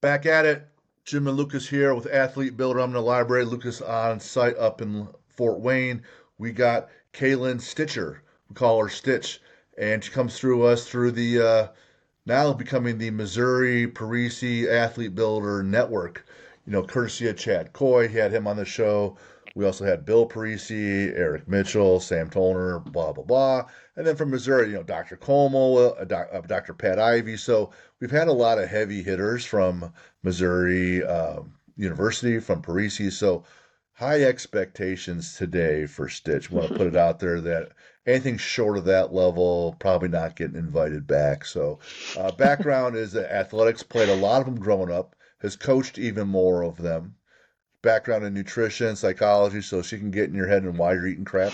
Back at it. Jim and Lucas here with Athlete Builder. I'm in the library. Lucas on site up in Fort Wayne. We got Kaylin Stitcher. We call her Stitch. And she comes through us through the now becoming the 𝗬𝗎𝗶𝗶𝗀𝗀 Athlete Builder Network. Courtesy of Chad Coy. He had him on the show. We also had Bill Parisi, Eric Mitchell, Sam Toner, blah, blah, blah. And then from Missouri, Dr. Como, Dr. Pat Ivy. So we've had a lot of heavy hitters from Missouri University, from Parisi. So high expectations today for Stitch. Want to put it out there that anything short of that level, probably not getting invited back. So background is that athletics, played a lot of them growing up, has coached even more of them. Background in nutrition, psychology, so she can get in your head and why you're eating crap,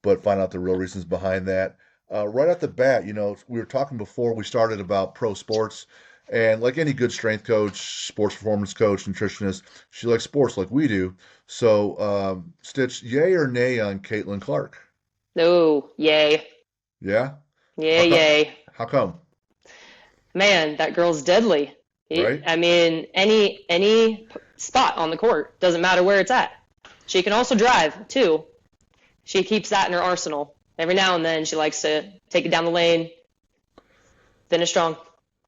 but find out the real reasons behind that. Right off the bat, we were talking before we started about pro sports, and like any good strength coach, sports performance coach, nutritionist, she likes sports like we do. So, Stitch, yay or nay on Caitlin Clark? No, yay. Yeah? How Yay, come? yay. How come? Man, that girl's deadly. Right? I mean, any spot on the court, doesn't matter where it's at. She can also drive, too. She keeps that in her arsenal. Every now and then, she likes to take it down the lane, finish strong.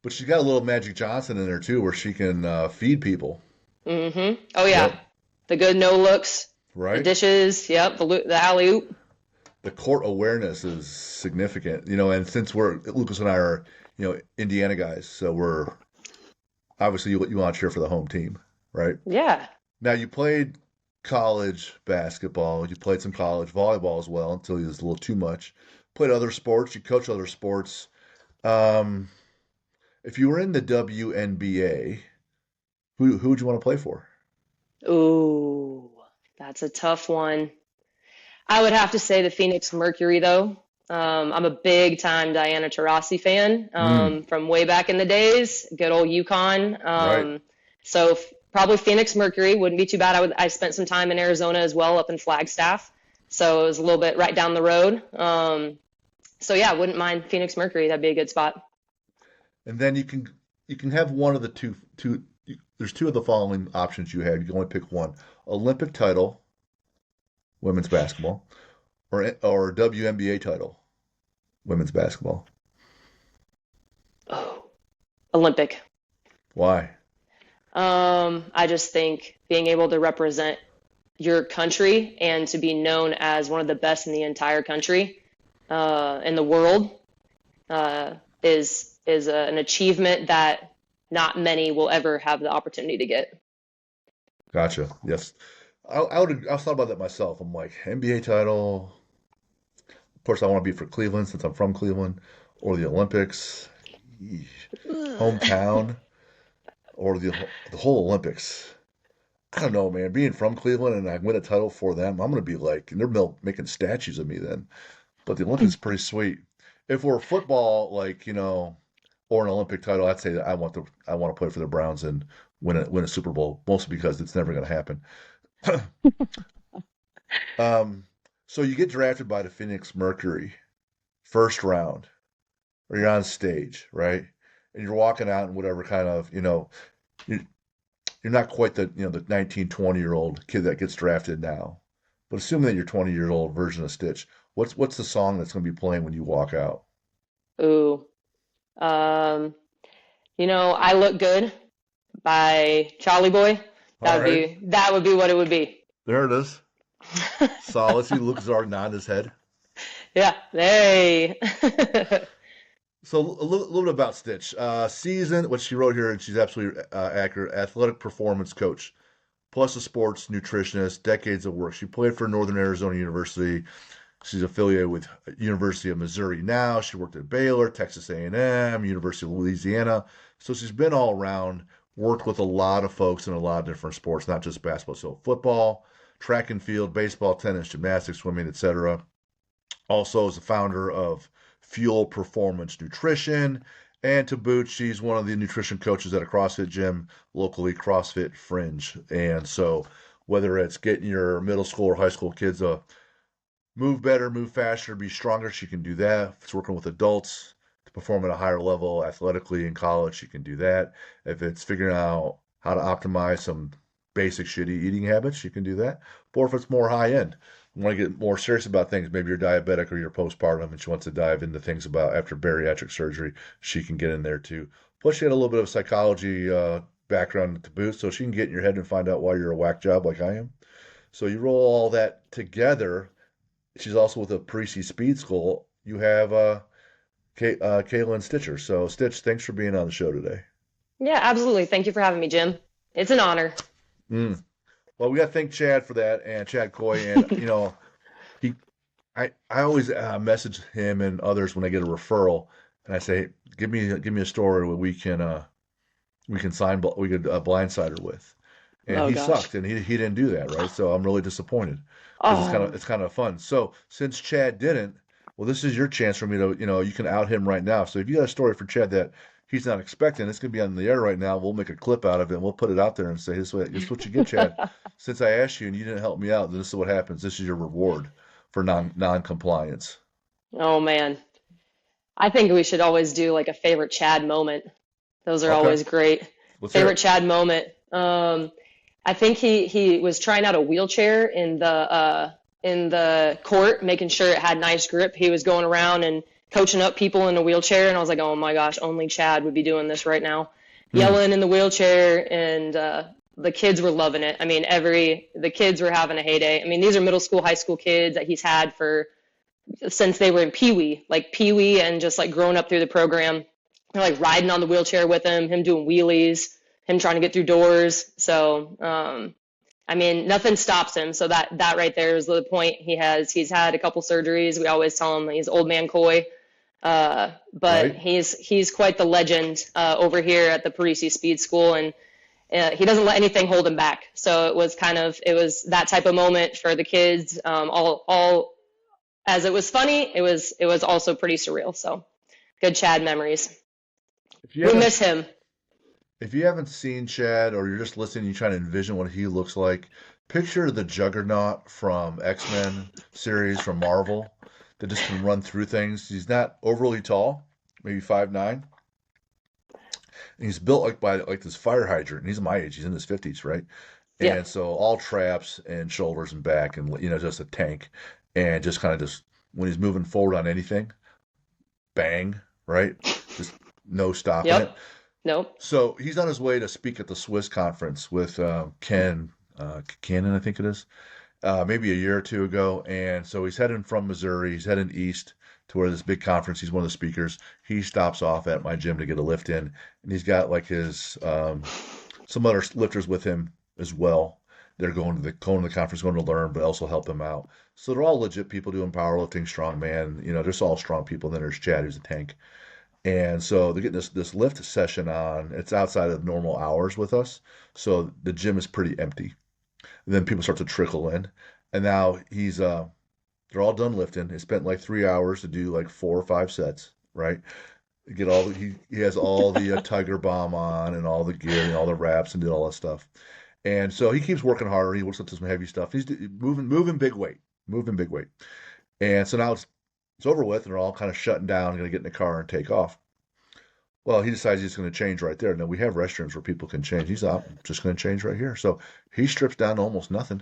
But she's got a little Magic Johnson in there too, where she can feed people. Mm-hmm. Oh, yeah. Yep. The good no looks, the Right? dishes, yep, the alley-oop. The court awareness is significant, and since Lucas and I are, Indiana guys, so we're obviously you want to cheer for the home team, right? Yeah. Now you played college basketball, you played some college volleyball as well until it was a little too much. Played other sports, you coach other sports. Um, if you were in the WNBA, who would you want to play for? Ooh, that's a tough one. I would have to say the Phoenix Mercury, though. I'm a big time Diana Taurasi fan Mm, from way back in the days, good old UConn. right. So probably Phoenix Mercury wouldn't be too bad. I spent some time in Arizona as well, up in Flagstaff, so it was a little bit right down the road. So yeah, wouldn't mind Phoenix Mercury. That'd be a good spot. And then you can have one of the two. There's two of the following options you have. You can only pick one: Olympic title, women's basketball, or WNBA title, women's basketball. Oh, Olympic. Why? I just think being able to represent your country and to be known as one of the best in the entire country, in the world, uh, is an achievement that not many will ever have the opportunity to get. Gotcha. Yes, I thought about that myself. I'm like NBA title. Of course, I want to be for Cleveland since I'm from Cleveland, or the Olympics, Yeesh. Hometown, or the whole Olympics. I don't know, man. Being from Cleveland and I win a title for them, I'm gonna be like, and they're making statues of me then. But the Olympics is pretty sweet. If we're football, like or an Olympic title, I'd say that I want to play for the Browns and win a Super Bowl, mostly because it's never gonna happen. Um, so you get drafted by the Phoenix Mercury, first round, or you're on stage, right? And you're walking out in whatever kind of, you, you're not quite the 19, 20-year-old kid that gets drafted now. But assuming that you're 20 years old version of Stitch, what's the song that's going to be playing when you walk out? Ooh. Um, I Look Good by Charlie Boy. All right, That would be what it would be. there it is. Solid. See Lucas already nodding his head. Yeah. Hey. So a little bit about Stitch. What she wrote here, and she's absolutely accurate. Athletic performance coach, plus a sports nutritionist, decades of work. She played for Northern Arizona University. She's affiliated with University of Missouri now. She worked at Baylor, Texas A&M, University of Louisiana. So she's been all around, worked with a lot of folks in a lot of different sports, not just basketball, so football, track and field, baseball, tennis, gymnastics, swimming, etc. Also is the founder of Fuel Performance Nutrition. And to boot, she's one of the nutrition coaches at a CrossFit gym locally, CrossFit Fringe. And so whether it's getting your middle school or high school kids to move better, move faster, be stronger, she can do that. If it's working with adults to perform at a higher level athletically in college, she can do that. If it's figuring out how to optimize some basic shitty eating habits, you can do that. Or if it's more high end, you want to get more serious about things, maybe you're diabetic or you're postpartum and she wants to dive into things about after bariatric surgery, she can get in there too. Plus, she had a little bit of psychology background to boot, so she can get in your head and find out why you're a whack job like I am. So you roll all that together. She's also with a �奧𝗲𝗍 Speed School. You have Kaylin Stitcher. So, Stitch, thanks for being on the show today. Yeah, absolutely. Thank you for having me, Jim. It's an honor. Mm. Well, we got to thank Chad for that, and Chad Coy, and he, I always message him and others when I get a referral, and I say, give me a story where we can blindside her with, and Oh he gosh. sucked, and he didn't do that, right? So I'm really disappointed because Oh, it's kind of fun. So since Chad didn't, well, this is your chance for me to you can out him right now. So if you got a story for Chad that he's not expecting, it's gonna be on the air right now. We'll make a clip out of it and we'll put it out there and say, this is what you get, Chad. Since I asked you and you didn't help me out, then this is what happens. This is your reward for non-compliance. oh man. I think we should always do like a favorite Chad moment. Those are Okay, always great. let's hear Favorite it. Chad moment. I think he was trying out a wheelchair in the court, making sure it had nice grip. He was going around and coaching up people in a wheelchair, and I was like, oh my gosh, only Chad would be doing this right now, Hmm. yelling in the wheelchair, and the kids were loving it. I mean, the kids were having a heyday. I mean, these are middle school, high school kids that he's had for since they were in Pee-wee, like Pee-wee, and just like growing up through the program. They're like riding on the wheelchair with him doing wheelies, him trying to get through doors. So, I mean, nothing stops him. So that right there is the point. He's had a couple surgeries. We always tell him he's old man Coy. But Right? he's quite the legend over here at the �奧𝗲𝗍 Speed School, and he doesn't let anything hold him back. So it was that type of moment for the kids. All as it was funny, it was also pretty surreal. So good Chad memories. If you We haven't miss him. If you haven't seen Chad or you're just listening, you try to envision what he looks like. Picture the Juggernaut from X-Men series from Marvel that just can run through things. He's not overly tall, maybe 5'9", and he's built like this fire hydrant. And he's my age. He's in his 50s, right? Yeah. And so all traps and shoulders and back, and just a tank, and just kind of just when he's moving forward on anything, bang, right? Just no stopping it. Yep. Nope. So he's on his way to speak at the Swiss conference with Cannon, I think it is, maybe a year or two ago. And so he's heading from Missouri. He's heading east to where this big conference. He's one of the speakers. He stops off at my gym to get a lift in, and he's got like his some other lifters with him as well. They're going to the conference, going to learn, but also help him out. So they're all legit people doing powerlifting, strongman. There's all strong people. Then there's Chad, who's a tank. And so they're getting this lift session on. It's outside of normal hours with us, so the gym is pretty empty. And then people start to trickle in, and now they're all done lifting. He spent like 3 hours to do like 4 or 5 sets, right? He has all the Tiger Bomb on and all the gear and all the wraps and did all that stuff. And so he keeps working harder. He works up to some heavy stuff. He's moving big weight. And so now it's over with, and they're all kind of shutting down, going to get in the car and take off. Well, he decides he's going to change right there. Now we have restrooms where people can change. He's out, just going to change right here. So he strips down to almost nothing.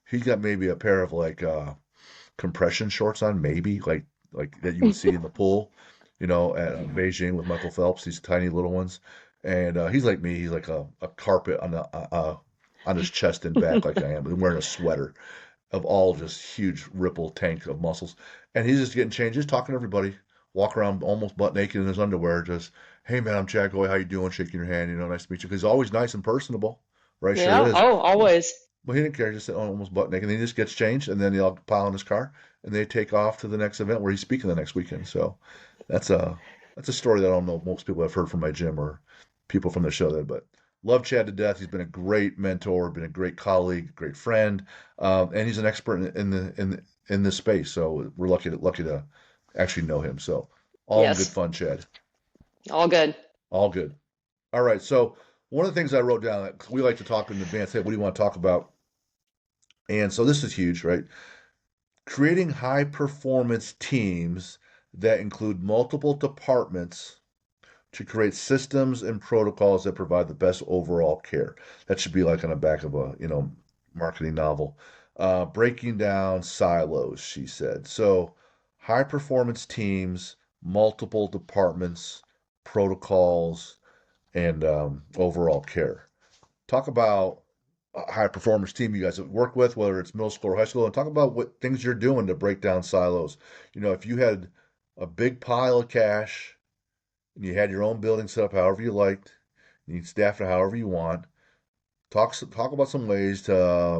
He's got maybe a pair of like compression shorts on, maybe like that you would see in the pool, at Beijing with Michael Phelps. These tiny little ones, and he's like me. He's like a carpet on his chest and back, like I am. I'm wearing a sweater of all just huge ripple tank of muscles. And he's just getting changed, just talking to everybody, walk around almost butt naked in his underwear, just, hey man, I'm Chad Goy, how you doing? Shaking your hand, nice to meet you. Because he's always nice and personable, right? Sure Yeah. is. Oh, always. Well, he didn't care, just almost butt naked. And then he just gets changed, and then they all pile in his car, and they take off to the next event where he's speaking the next weekend. So that's a story that I don't know most people have heard from my gym or people from the show that, but love Chad to death. He's been a great mentor, been a great colleague, great friend, and he's an expert in this space. So we're lucky to actually know him. So all in good Yes. fun, Chad. All good. All good. All right. So one of the things I wrote down, we like to talk in advance. Hey, what do you want to talk about? And so this is huge, right? Creating high performance teams that include multiple departments to create systems and protocols that provide the best overall care. That should be like on the back of a, marketing novel. Breaking down silos, she said. So, high performance teams, multiple departments, protocols, and overall care. Talk about a high performance team you guys have worked with, whether it's middle school or high school, and talk about what things you're doing to break down silos. If you had a big pile of cash and you had your own building set up however you liked, you need staff it however you want. Talk about some ways to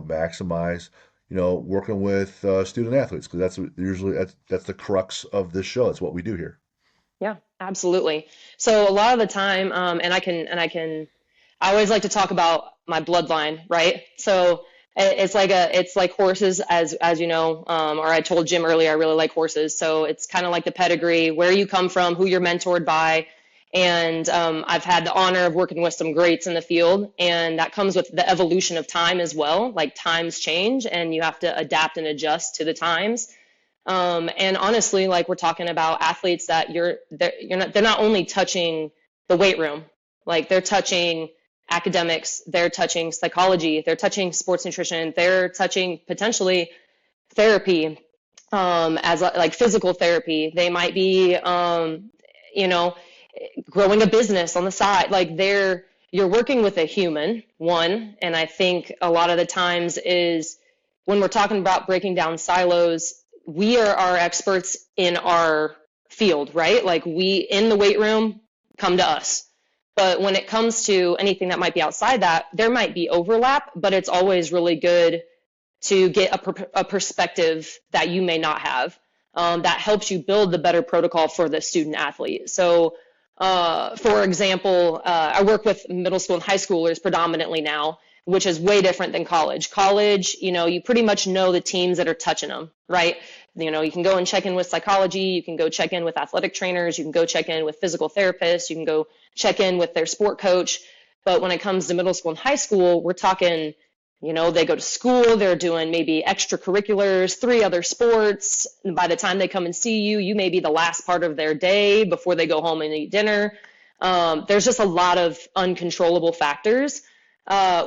maximize, working with student athletes, because that's the crux of this show. That's what we do here. Yeah, absolutely. So a lot of the time, and I always like to talk about my bloodline, right? So it's like horses, as you know, or I told Jim earlier, I really like horses. So it's kind of like the pedigree, where you come from, who you're mentored by. And I've had the honor of working with some greats in the field, and that comes with the evolution of time as well. Like times change, and you have to adapt and adjust to the times. And honestly, like we're talking about athletes that they're not only touching the weight room, like they're touching academics, they're touching psychology, they're touching sports nutrition, they're touching potentially therapy, like physical therapy. They might be, you know, growing a business on the side. Like you're working with a human, one. And I think a lot of the times is when we're talking about breaking down silos, we are our experts in our field, right? Like we in the weight room, come to us. But when it comes to anything that might be outside that, there might be overlap, but it's always really good to get a perspective that you may not have, that helps you build the better protocol for the student athlete. So, for example, I work with middle school and high schoolers predominantly now, which is way different than college. College, you pretty much know the teams that are touching them, right? You can go and check in with psychology, you can go check in with athletic trainers, you can go check in with physical therapists, you can go check in with their sport coach. But when it comes to middle school and high school, we're talking, they go to school, they're doing maybe extracurriculars, 3 other sports. And by the time they come and see you, you may be the last part of their day before they go home and eat dinner. There's just a lot of uncontrollable factors,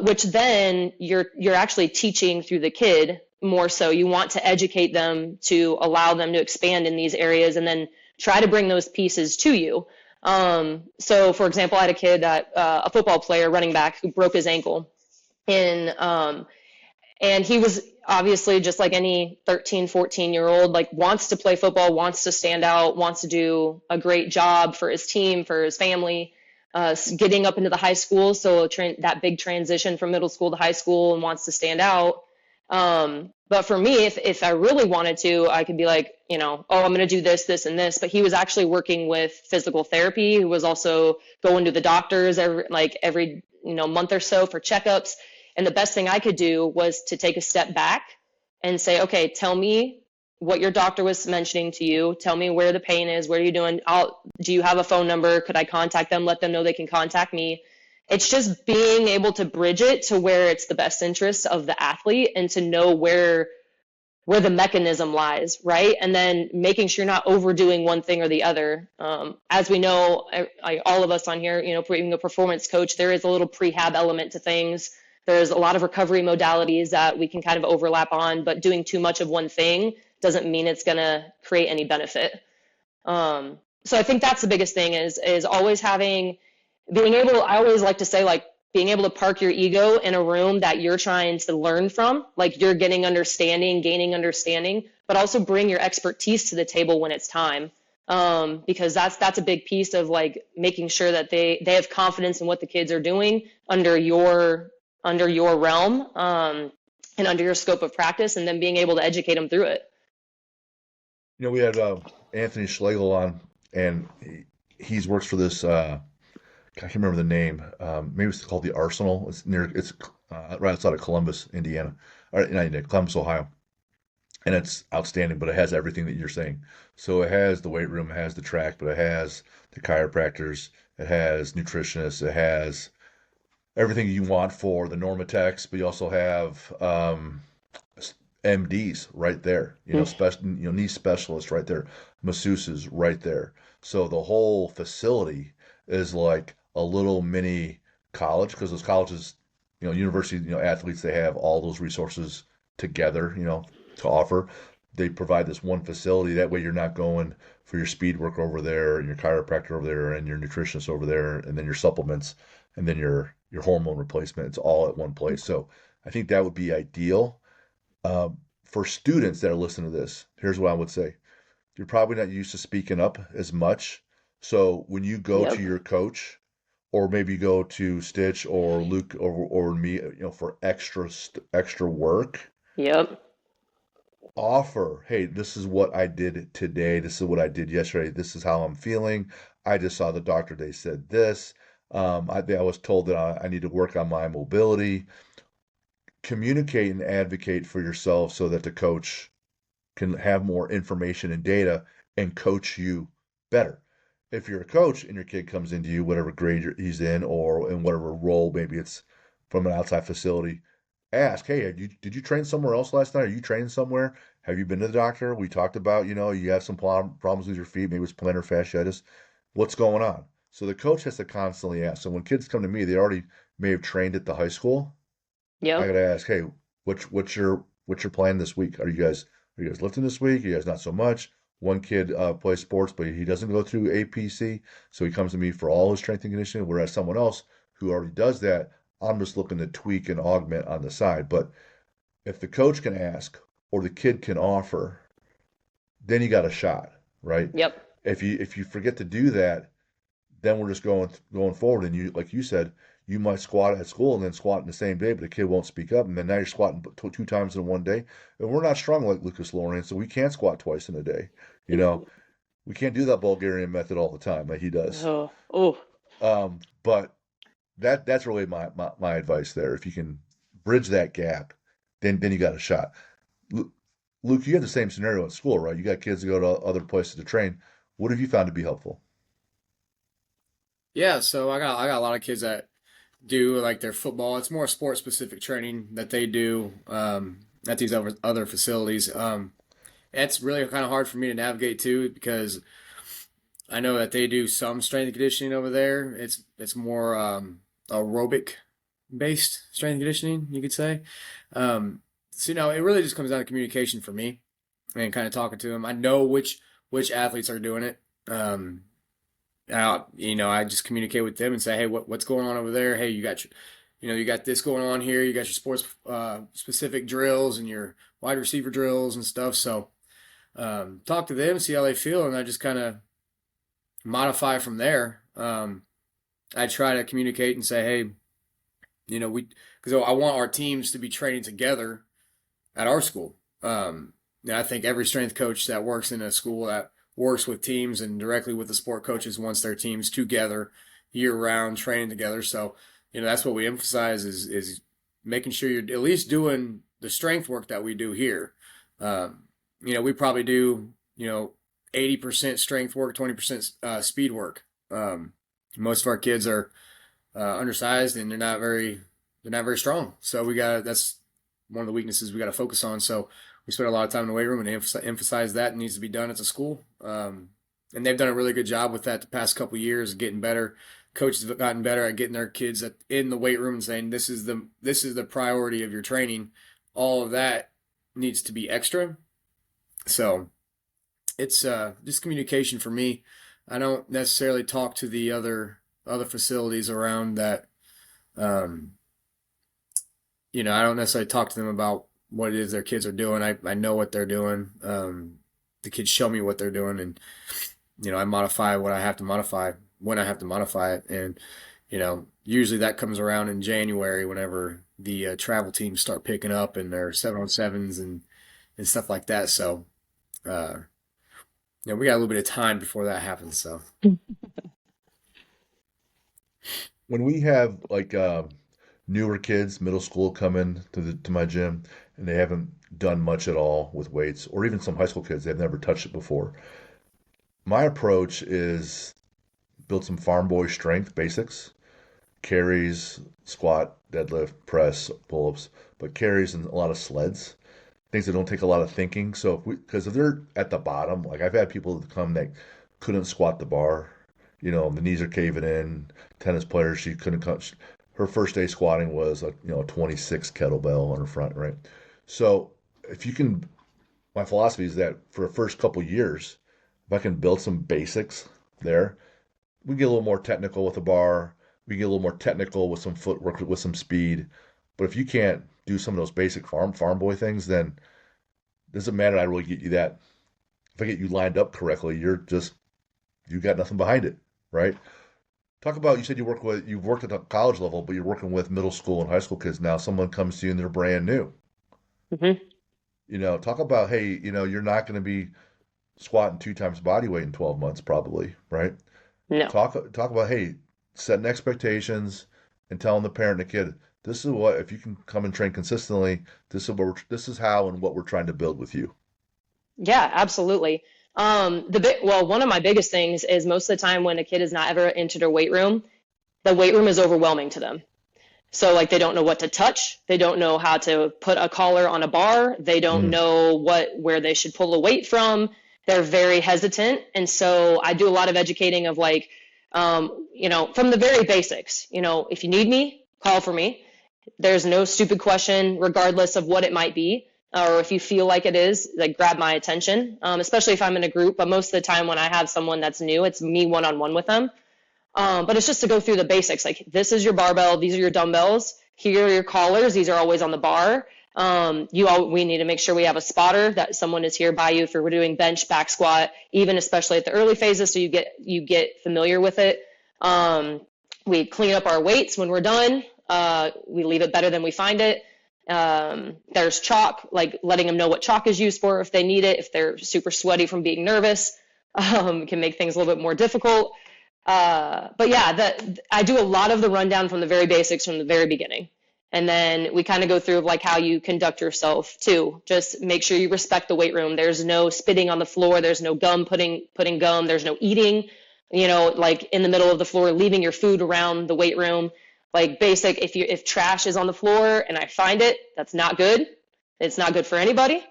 which then you're actually teaching through the kid more so. You want to educate them to allow them to expand in these areas and then try to bring those pieces to you. So for example, I had a kid a football player, running back, who broke his ankle. And he was obviously just like any 13, 14-year-old, like wants to play football, wants to stand out, wants to do a great job for his team, for his family, getting up into the high school. So that big transition from middle school to high school, and wants to stand out. But for me, if I really wanted to, I could be like, oh, I'm going to do this, this, and this. But he was actually working with physical therapy. He was also going to the doctors every month or so for checkups. And the best thing I could do was to take a step back and say, okay, tell me what your doctor was mentioning to you. Tell me where the pain is. What are you doing? Do you have a phone number? Could I contact them? Let them know they can contact me. It's just being able to bridge it to where it's the best interest of the athlete and to know where the mechanism lies, right? And then making sure you're not overdoing one thing or the other. As we know, all of us on here, being a performance coach, there is a little prehab element to things. There's a lot of recovery modalities that we can kind of overlap on, but doing too much of one thing doesn't mean it's going to create any benefit. So I think that's the biggest thing is always being able, I always like to say, like, being able to park your ego in a room that you're trying to learn from, like you're gaining understanding, but also bring your expertise to the table when it's time. Because that's a big piece of like making sure that they have confidence in what the kids are doing under your realm, and under your scope of practice, and then being able to educate them through it. We had Anthony Schlegel on, and he's works for this. I can't remember the name. Maybe it's called the Arsenal. It's right outside of Columbus, Indiana, or not Columbus, Ohio, and it's outstanding. But it has everything that you're saying. So it has the weight room, it has the track, but it has the chiropractors, it has nutritionists, it has everything you want for the Normatechs, but you also have MDs right there. Special, knee specialists right there, masseuses right there. So the whole facility is like a little mini college because those colleges, university, athletes, they have all those resources together, to offer. They provide this one facility. That way you're not going for your speed work over there, and your chiropractor over there, and your nutritionist over there, and then your supplements, and then your hormone replacement. It's all at one place. So I think that would be ideal. For students that are listening to this, here's what I would say. You're probably not used to speaking up as much. So when you go to Yep. your coach, or maybe go to Stitch or Luke or me, for extra work, Yep. offer, hey, this is what I did today. This is what I did yesterday. This is how I'm feeling. I just saw the doctor. They said this. I was told that I need to work on my mobility. Communicate and advocate for yourself so that the coach can have more information and data and coach you better. If you're a coach and your kid comes into you, whatever grade he's in or in whatever role, maybe it's from an outside facility, ask, hey, did you train somewhere else last night? Are you training somewhere? Have you been to the doctor? We talked about, you have some problems with your feet, maybe it's plantar fasciitis. What's going on? So the coach has to constantly ask. So when kids come to me, they already may have trained at the high school. I Yep. gotta ask, hey, what's your plan this week? Are you guys lifting this week? Are you guys not so much? One kid plays sports, but he doesn't go through APC, so he comes to me for all his strength and conditioning. Whereas someone else who already does that, I'm just looking to tweak and augment on the side. But if the coach can ask or the kid can offer, then you got a shot, right? Yep. If you forget to do that, then we're just going forward. And you, like you said, you might squat at school and then squat in the same day, but the kid won't speak up, and then now you're squatting two times in one day. And we're not strong like 𝗀𝗲𝗱𝗀𝗀, so we can't squat twice in a day. You know, we can't do that Bulgarian method all the time like he does. Oh. Oh. But that's really my advice there. If you can bridge that gap, then you got a shot. Luke, you have the same scenario at school, right? You got kids that go to other places to train. What have you found to be helpful? Yeah, so I got a lot of kids that do like their football. It's more sports specific training that they do at these other facilities. It's really kind of hard for me to navigate too because I know that they do some strength and conditioning over there. It's more aerobic based strength and conditioning, you could say. So it really just comes down to communication for me and kind of talking to them. I know which athletes are doing it. I just communicate with them and say, hey, what's going on over there? Hey, you got this going on here. You got your sports specific drills and your wide receiver drills and stuff. So talk to them, see how they feel, and I just kind of modify from there. I try to communicate and say, hey, because I want our teams to be training together at our school. I think every strength coach that works in a school that works with teams and directly with the sport coaches wants their teams together year round, training together. So, that's what we emphasize is making sure you're at least doing the strength work that we do here. We probably do, 80% strength work, 20% speed work. Most of our kids are undersized and they're not very strong. So that's one of the weaknesses we got to focus on. So we spend a lot of time in the weight room and emphasize that it needs to be done at the school. And they've done a really good job with that the past couple of years, getting better. Coaches have gotten better at getting their kids in the weight room and saying this is the priority of your training. All of that needs to be extra. So it's just communication for me. I don't necessarily talk to the other facilities around that. I don't necessarily talk to them about what it is their kids are doing. I know what they're doing. The kids show me what they're doing, and I modify what I have to modify when I have to modify it. And usually that comes around in January whenever the travel teams start picking up and their 7-on-7s and stuff like that. So we got a little bit of time before that happens. So When we have like newer kids, middle school, come in to my gym and they haven't done much at all with weights, or even some high school kids, they've never touched it before. My approach is build some farm boy strength basics, carries, squat, deadlift, press, pull-ups, but carries and a lot of sleds, things that don't take a lot of thinking. So because if they're at the bottom, like I've had people that come that couldn't squat the bar, the knees are caving in. Tennis player, she couldn't come. Her first day squatting was a 26 kettlebell on her front, right? So if you can, my philosophy is that for the first couple years, if I can build some basics there, we get a little more technical with the bar. We get a little more technical with some footwork, with some speed. But if you can't do some of those basic farm boy things, then it doesn't matter. I really get you that. If I get you lined up correctly, you got nothing behind it, right? Talk about, you said you've worked at the college level, but you're working with middle school and high school kids now. Someone comes to you and they're brand new. Hmm. Talk about, hey, you're not going to be squatting 2 times body weight in 12 months, probably, right? No. Talk about, hey, setting expectations and telling the parent and the kid, this is what, if you can come and train consistently, this is how and what we're trying to build with you. Yeah, absolutely. One of my biggest things is most of the time when a kid has not ever entered a weight room, the weight room is overwhelming to them. So like they don't know what to touch. They don't know how to put a collar on a bar. They don't know where they should pull the weight from. They're very hesitant. And so I do a lot of educating of like, from the very basics, if you need me, call for me. There's no stupid question, regardless of what it might be. Or if you feel like it is, like grab my attention, especially if I'm in a group. But most of the time when I have someone that's new, it's me one-on-one with them. But it's just to go through the basics. Like, this is your barbell. These are your dumbbells. Here are your collars. These are always on the bar. We need to make sure we have a spotter, that someone is here by you if we're doing bench, back squat, even especially at the early phases. So you get familiar with it. We clean up our weights when we're done. We leave it better than we find it. There's chalk, like letting them know what chalk is used for if they need it. If they're super sweaty from being nervous, can make things a little bit more difficult. But yeah, I do a lot of the rundown from the very basics from the very beginning. And then we kind of go through like how you conduct yourself too. Just make sure you respect the weight room. There's no spitting on the floor. There's no gum, putting gum. There's no eating, like in the middle of the floor, leaving your food around the weight room. Like basic, if trash is on the floor and I find it, that's not good. It's not good for anybody.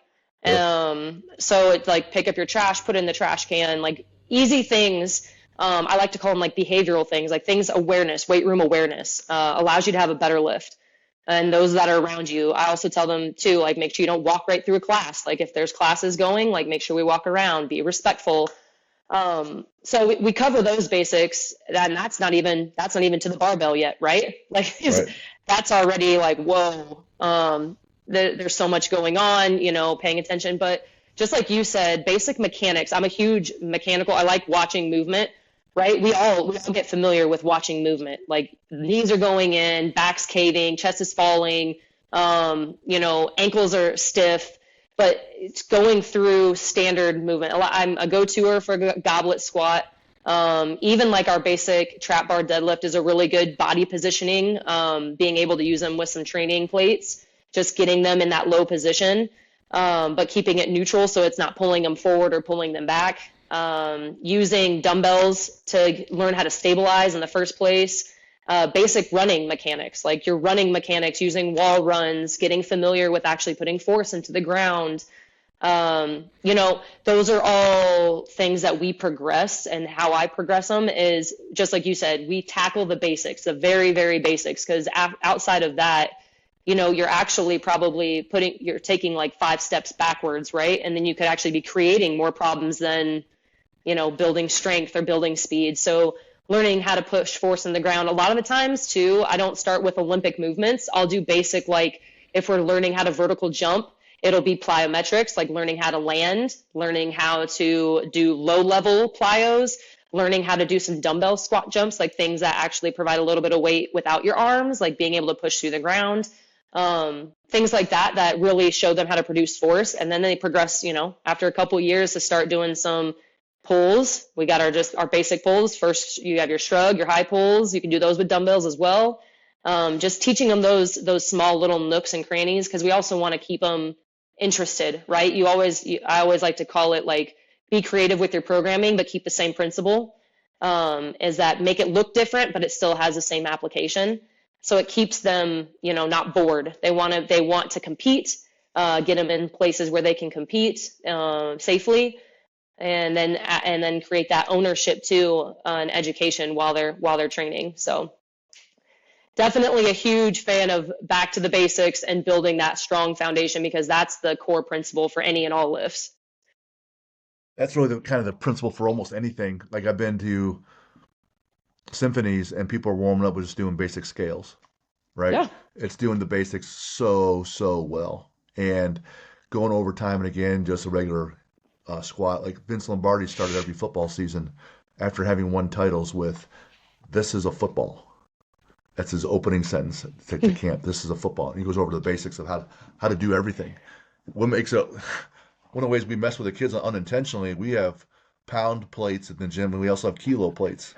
Yep. So it's like pick up your trash, put it in the trash can, like easy things. I like to call them like behavioral things, like awareness, weight room awareness, allows you to have a better lift. And those that are around you, I also tell them too, like make sure you don't walk right through a class. Like if there's classes going, like make sure we walk around, be respectful. So we cover those basics, and that's not even to the barbell yet, right? Like right. That's already like, whoa, there's so much going on, paying attention. But just like you said, basic mechanics, I'm a huge mechanical, I like watching movement, right? We all get familiar with watching movement, like knees are going in, back's caving, chest is falling, ankles are stiff. But it's going through standard movement. I'm a go-toer for a goblet squat. Even like our basic trap bar deadlift is a really good body positioning, being able to use them with some training plates, just getting them in that low position, but keeping it neutral so it's not pulling them forward or pulling them back. Using dumbbells to learn how to stabilize in the first place. Basic running mechanics, like your running mechanics, using wall runs, getting familiar with actually putting force into the ground. Those are all things that we progress, and how I progress them is just like you said, we tackle the basics, the very, very basics, because outside of that, you're actually you're taking like 5 steps backwards, right? And then you could actually be creating more problems than, building strength or building speed. So learning how to push force in the ground. A lot of the times too, I don't start with Olympic movements. I'll do basic, like if we're learning how to vertical jump, it'll be plyometrics, like learning how to land, learning how to do low level plyos, learning how to do some dumbbell squat jumps, like things that actually provide a little bit of weight without your arms, like being able to push through the ground. Things like that really show them how to produce force. And then they progress, after a couple of years to start doing some pulls. We got our basic pulls. First, you have your shrug, your high pulls. You can do those with dumbbells as well. Just teaching them those small little nooks and crannies, because we also want to keep them interested, right? I always like to call it like, be creative with your programming, but keep the same principle. Is that make it look different, but it still has the same application. So it keeps them, not bored. They want to compete, get them in places where they can compete safely. and then create that ownership too, and education while they're training. So definitely a huge fan of back to the basics and building that strong foundation, because that's the core principle for any and all lifts. That's really the kind of the principle for almost anything. Like I've been to symphonies and people are warming up with just doing basic scales, right? Yeah. It's doing the basics so well. And going over time and again, just a regular squat. Like Vince Lombardi started every football season after having won titles with, "This is a football." That's his opening sentence to camp. "This is a football." And he goes over the basics of how to do everything. What makes it one of the ways we mess with the kids unintentionally, we have pound plates in the gym and we also have kilo plates.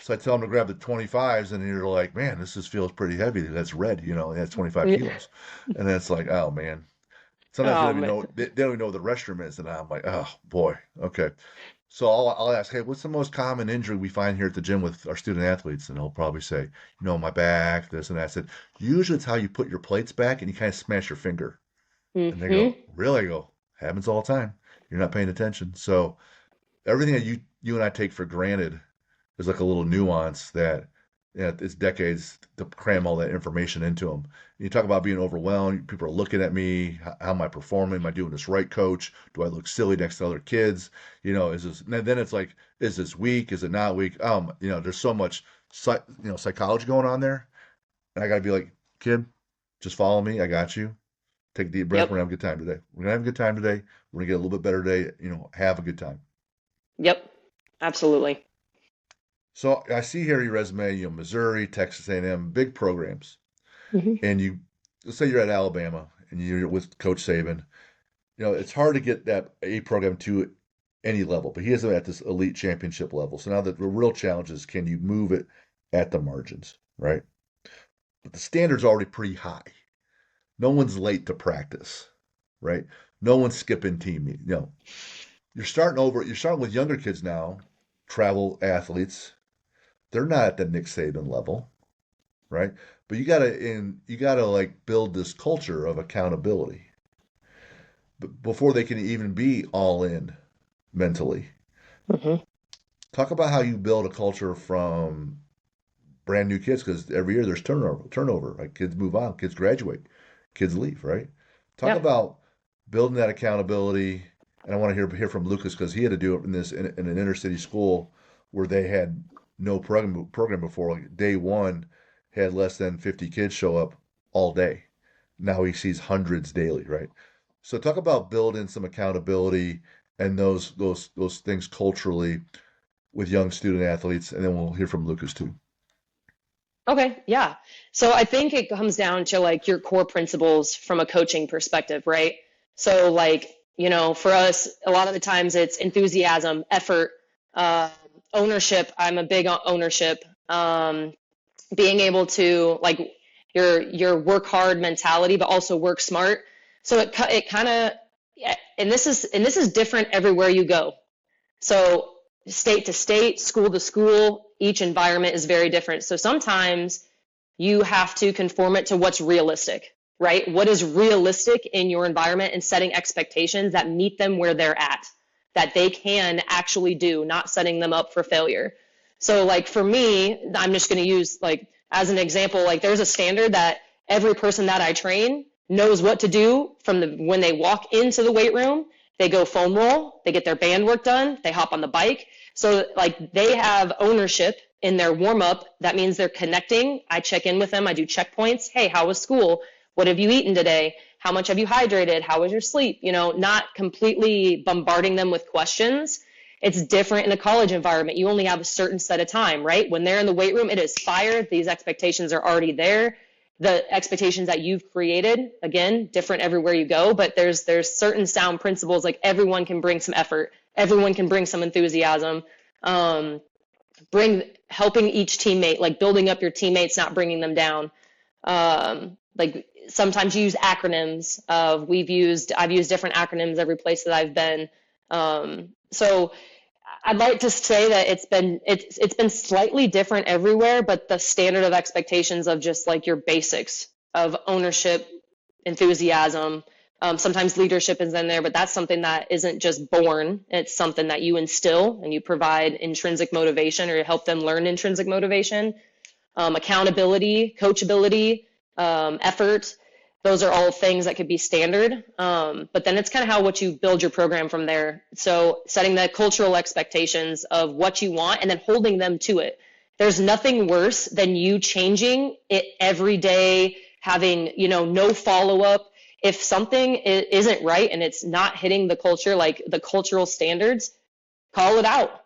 So I tell them to grab the 25s and you're like, "Man, this just feels pretty heavy. That's red, that's 25 kilos." And then it's like, oh man. Sometimes they don't even know what the restroom is. And I'm like, oh boy, okay. So I'll ask, "Hey, what's the most common injury we find here at the gym with our student athletes?" And he'll probably say, "My back, this and that." I said, "Usually it's how you put your plates back and you kind of smash your finger." And they go, "Really?" I go, "Happens all the time. You're not paying attention." So everything that you and I take for granted is like a little nuance that it's decades to cram all that information into them. You talk about being overwhelmed. People are looking at me. How am I performing? Am I doing this right, coach? Do I look silly next to other kids? Is this? And then it's like, is this weak? Is it not weak? There's so much psychology going on there, and I got to be like, "Kid, just follow me. I got you. Take a deep breath. Yep. We're gonna have a good time today. We're gonna have a good time today. We're gonna get a little bit better today. Have a good time." Yep, absolutely. So I see here your resume, Missouri, Texas A&M, big programs. And let's say you're at Alabama and you're with Coach Saban. It's hard to get that A program to any level, but he is at this elite championship level. So now the real challenge is, can you move it at the margins, right? But the standard's already pretty high. No one's late to practice, right? No one's skipping team meeting. You're starting over. You're starting with younger kids now, travel athletes. They're not at the Nick Saban level, right? But you gotta like build this culture of accountability before they can even be all in mentally. Talk about how you build a culture from brand new kids, because every year there's turnover. Like kids move on, kids graduate, kids leave, right? Talk about building that accountability. And I want to hear from Lucas, because he had to do it in an inner city school where they had no program before. Like day one had less than 50 kids show up all day. Now he sees hundreds daily, right? So talk about building some accountability and those things culturally with young student athletes, and then we'll hear from Lucas too. Okay, yeah. So I think it comes down to like your core principles from a coaching perspective, right? So like, for us, a lot of the times it's enthusiasm, effort, ownership. I'm a big on ownership. Being able to like your work hard mentality, but also work smart. So it kind of, and this is different everywhere you go. So state to state, school to school, each environment is very different. So sometimes you have to conform it to what's realistic, right? What is realistic in your environment, and setting expectations that meet them where they're at, that they can actually do, not setting them up for failure. So like for me, I'm just going to use like as an example, like there's a standard that every person that I train knows what to do from when they walk into the weight room. They go foam roll, they get their band work done, they hop on the bike. So like they have ownership in their warm up. That means they're connecting. I check in with them. I do checkpoints. Hey, how was school? What have you eaten today? How much have you hydrated? How was your sleep? Not completely bombarding them with questions. It's different in a college environment. You only have a certain set of time, right? When they're in the weight room, it is fire. These expectations are already there. The expectations that you've created, again, different everywhere you go, but there's certain sound principles, like everyone can bring some effort. Everyone can bring some enthusiasm. Helping each teammate, like building up your teammates, not bringing them down. Like sometimes you use acronyms. I've used different acronyms every place that I've been. So I'd like to say that it's been slightly different everywhere, but the standard of expectations of just like your basics of ownership, enthusiasm, Sometimes leadership is in there, but that's something that isn't just born. It's something that you instill and you provide intrinsic motivation, or you help them learn intrinsic motivation. Accountability, coachability, effort. Those are all things that could be standard. But then it's kind of what you build your program from there. So setting the cultural expectations of what you want and then holding them to it. There's nothing worse than you changing it every day, having, no follow-up. If something isn't right and it's not hitting the culture, like the cultural standards, call it out.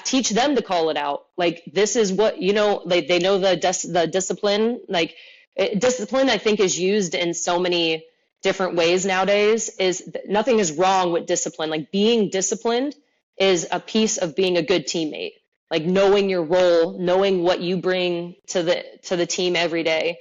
Teach them to call it out. Like, this is what, they know the discipline. Like, discipline, I think, is used in so many different ways nowadays. Nothing is wrong with discipline. Like, being disciplined is a piece of being a good teammate. Like, knowing your role, knowing what you bring to the team every day.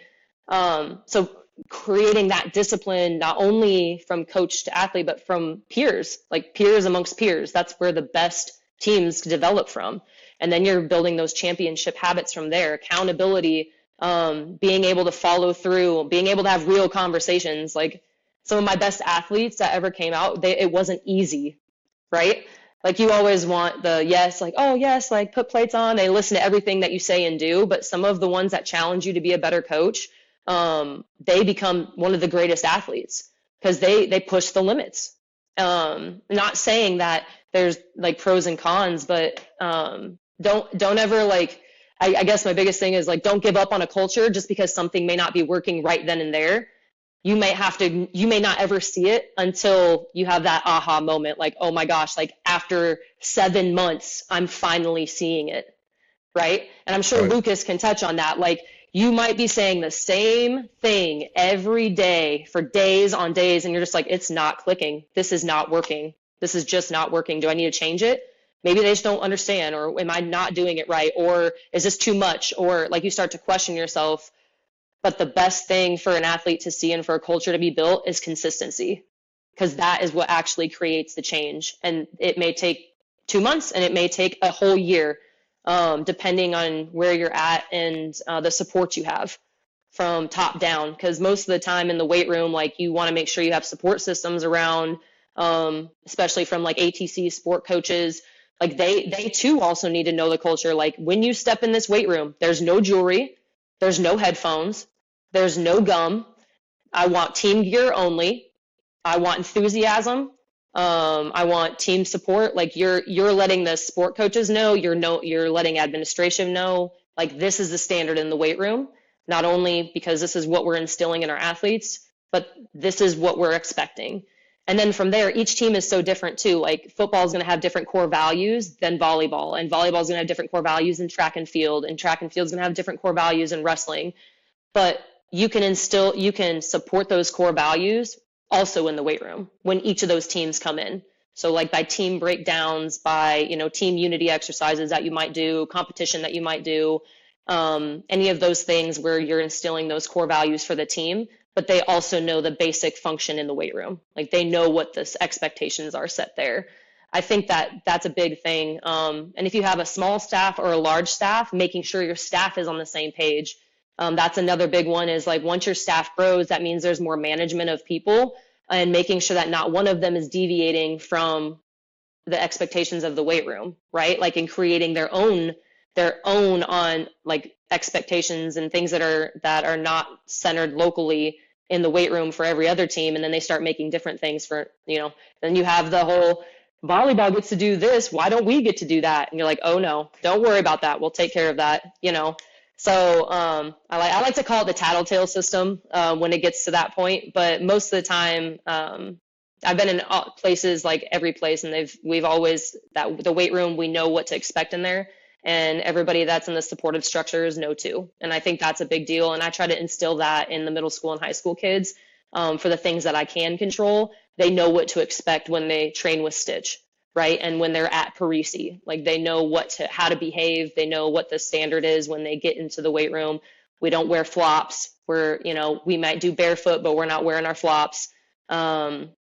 So creating that discipline, not only from coach to athlete, but from peers, like peers amongst peers. That's where the best teams develop from. And then you're building those championship habits from there. Accountability, being able to follow through, being able to have real conversations. Like, some of my best athletes that ever came out, it wasn't easy, right? Like, you always want the yes, like, oh yes, like, put plates on. They listen to everything that you say and do. But some of the ones that challenge you to be a better coach, they become one of the greatest athletes because they push the limits. Not saying that there's like pros and cons, but don't ever, like, I guess my biggest thing is, like, don't give up on a culture just because something may not be working right then and there. You may not ever see it until you have that aha moment, like, oh my gosh, like, after 7 months, I'm finally seeing it, right? And I'm sure Lucas can touch on that. Like, you might be saying the same thing every day for days on days, and you're just like, it's not clicking. This is not working. This is just not working. Do I need to change it? Maybe they just don't understand, or am I not doing it right? Or is this too much? Or, like, you start to question yourself. But the best thing for an athlete to see and for a culture to be built is consistency, because that is what actually creates the change. And it may take 2 months and it may take a whole year, depending on where you're at and the support you have from top down. Because most of the time in the weight room, like, you want to make sure you have support systems around, especially from like ATC sport coaches. Like, they too also need to know the culture. Like, when you step in this weight room, there's no jewelry, there's no headphones, there's no gum. I want team gear only. I want enthusiasm. I want team support. Like, you're letting the sport coaches know, you're letting administration know, like, this is the standard in the weight room, not only because this is what we're instilling in our athletes, but this is what we're expecting. And then from there, each team is so different too. Like, football is going to have different core values than volleyball, and volleyball is going to have different core values than track and field is going to have different core values in wrestling. But you can support those core values also in the weight room when each of those teams come in. So, like, by team breakdowns, by, team unity exercises that you might do, competition that you might do, any of those things where you're instilling those core values for the team, but they also know the basic function in the weight room. Like, they know what the expectations are set there. I think that that's a big thing. And if you have a small staff or a large staff, making sure your staff is on the same page. That's another big one, is like, once your staff grows, that means there's more management of people, and making sure that not one of them is deviating from the expectations of the weight room, right? Like, in creating their own on, like, expectations and things that are not centered locally in the weight room for every other team. And then they start making different things for, then you have the whole volleyball gets to do this. Why don't we get to do that? And you're like, oh no, don't worry about that. We'll take care of that. So I like to call it the tattletale system when it gets to that point. But most of the time, I've been in places, like every place, and we've always, that the weight room, we know what to expect in there. And everybody that's in the supportive structures know too. And I think that's a big deal. And I try to instill that in the middle school and high school kids for the things that I can control. They know what to expect when they train with Stitch, right? And when they're at 𝗻𝗄𝐸𝐶, like, they know how to behave. They know what the standard is when they get into the weight room. We don't wear flops. We might do barefoot, but we're not wearing our flops. Then,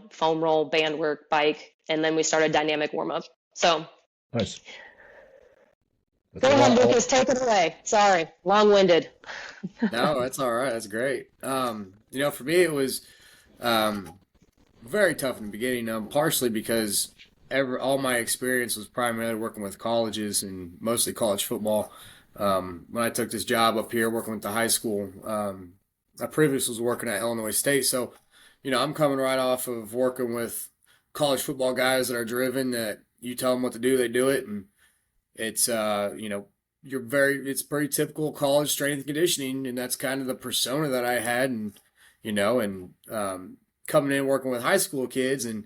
foam roll, band work, bike, and then we start a dynamic warm up. So nice. Go ahead, Lucas, take it away. Sorry, long-winded. No, that's all right. That's great. For me, it was Very tough in the beginning, partially because all my experience was primarily working with colleges and mostly college football. When I took this job up here working with the high school, I previously was working at Illinois State. So, I'm coming right off of working with college football guys that are driven, that you tell them what to do, they do it. And it's, it's pretty typical college strength and conditioning. And that's kind of the persona that I had. And coming in working with high school kids, and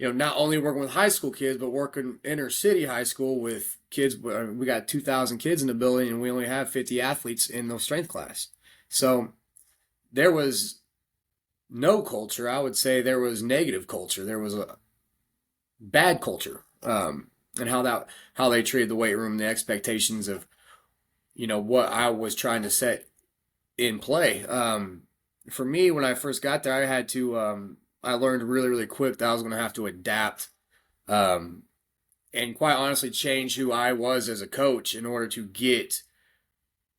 not only working with high school kids, but working inner city high school with kids. We got 2,000 kids in the building, and we only have 50 athletes in the strength class. So there was no culture. I would say there was negative culture. There was a bad culture, and how they treated the weight room, the expectations of what I was trying to set in play. For me, when I first got there, I learned really, really quick that I was going to have to adapt, and quite honestly change who I was as a coach in order to get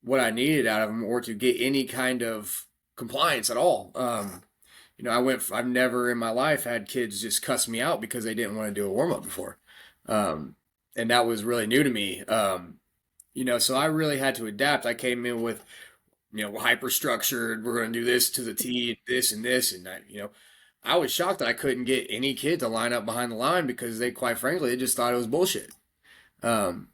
what I needed out of them, or to get any kind of compliance at all. I've never in my life had kids just cuss me out because they didn't want to do a warm up before. And that was really new to me. So I really had to adapt. I came in with, hyper structured. We're going to do this to the T, this and this. And I was shocked that I couldn't get any kid to line up behind the line, because quite frankly, they just thought it was bullshit. And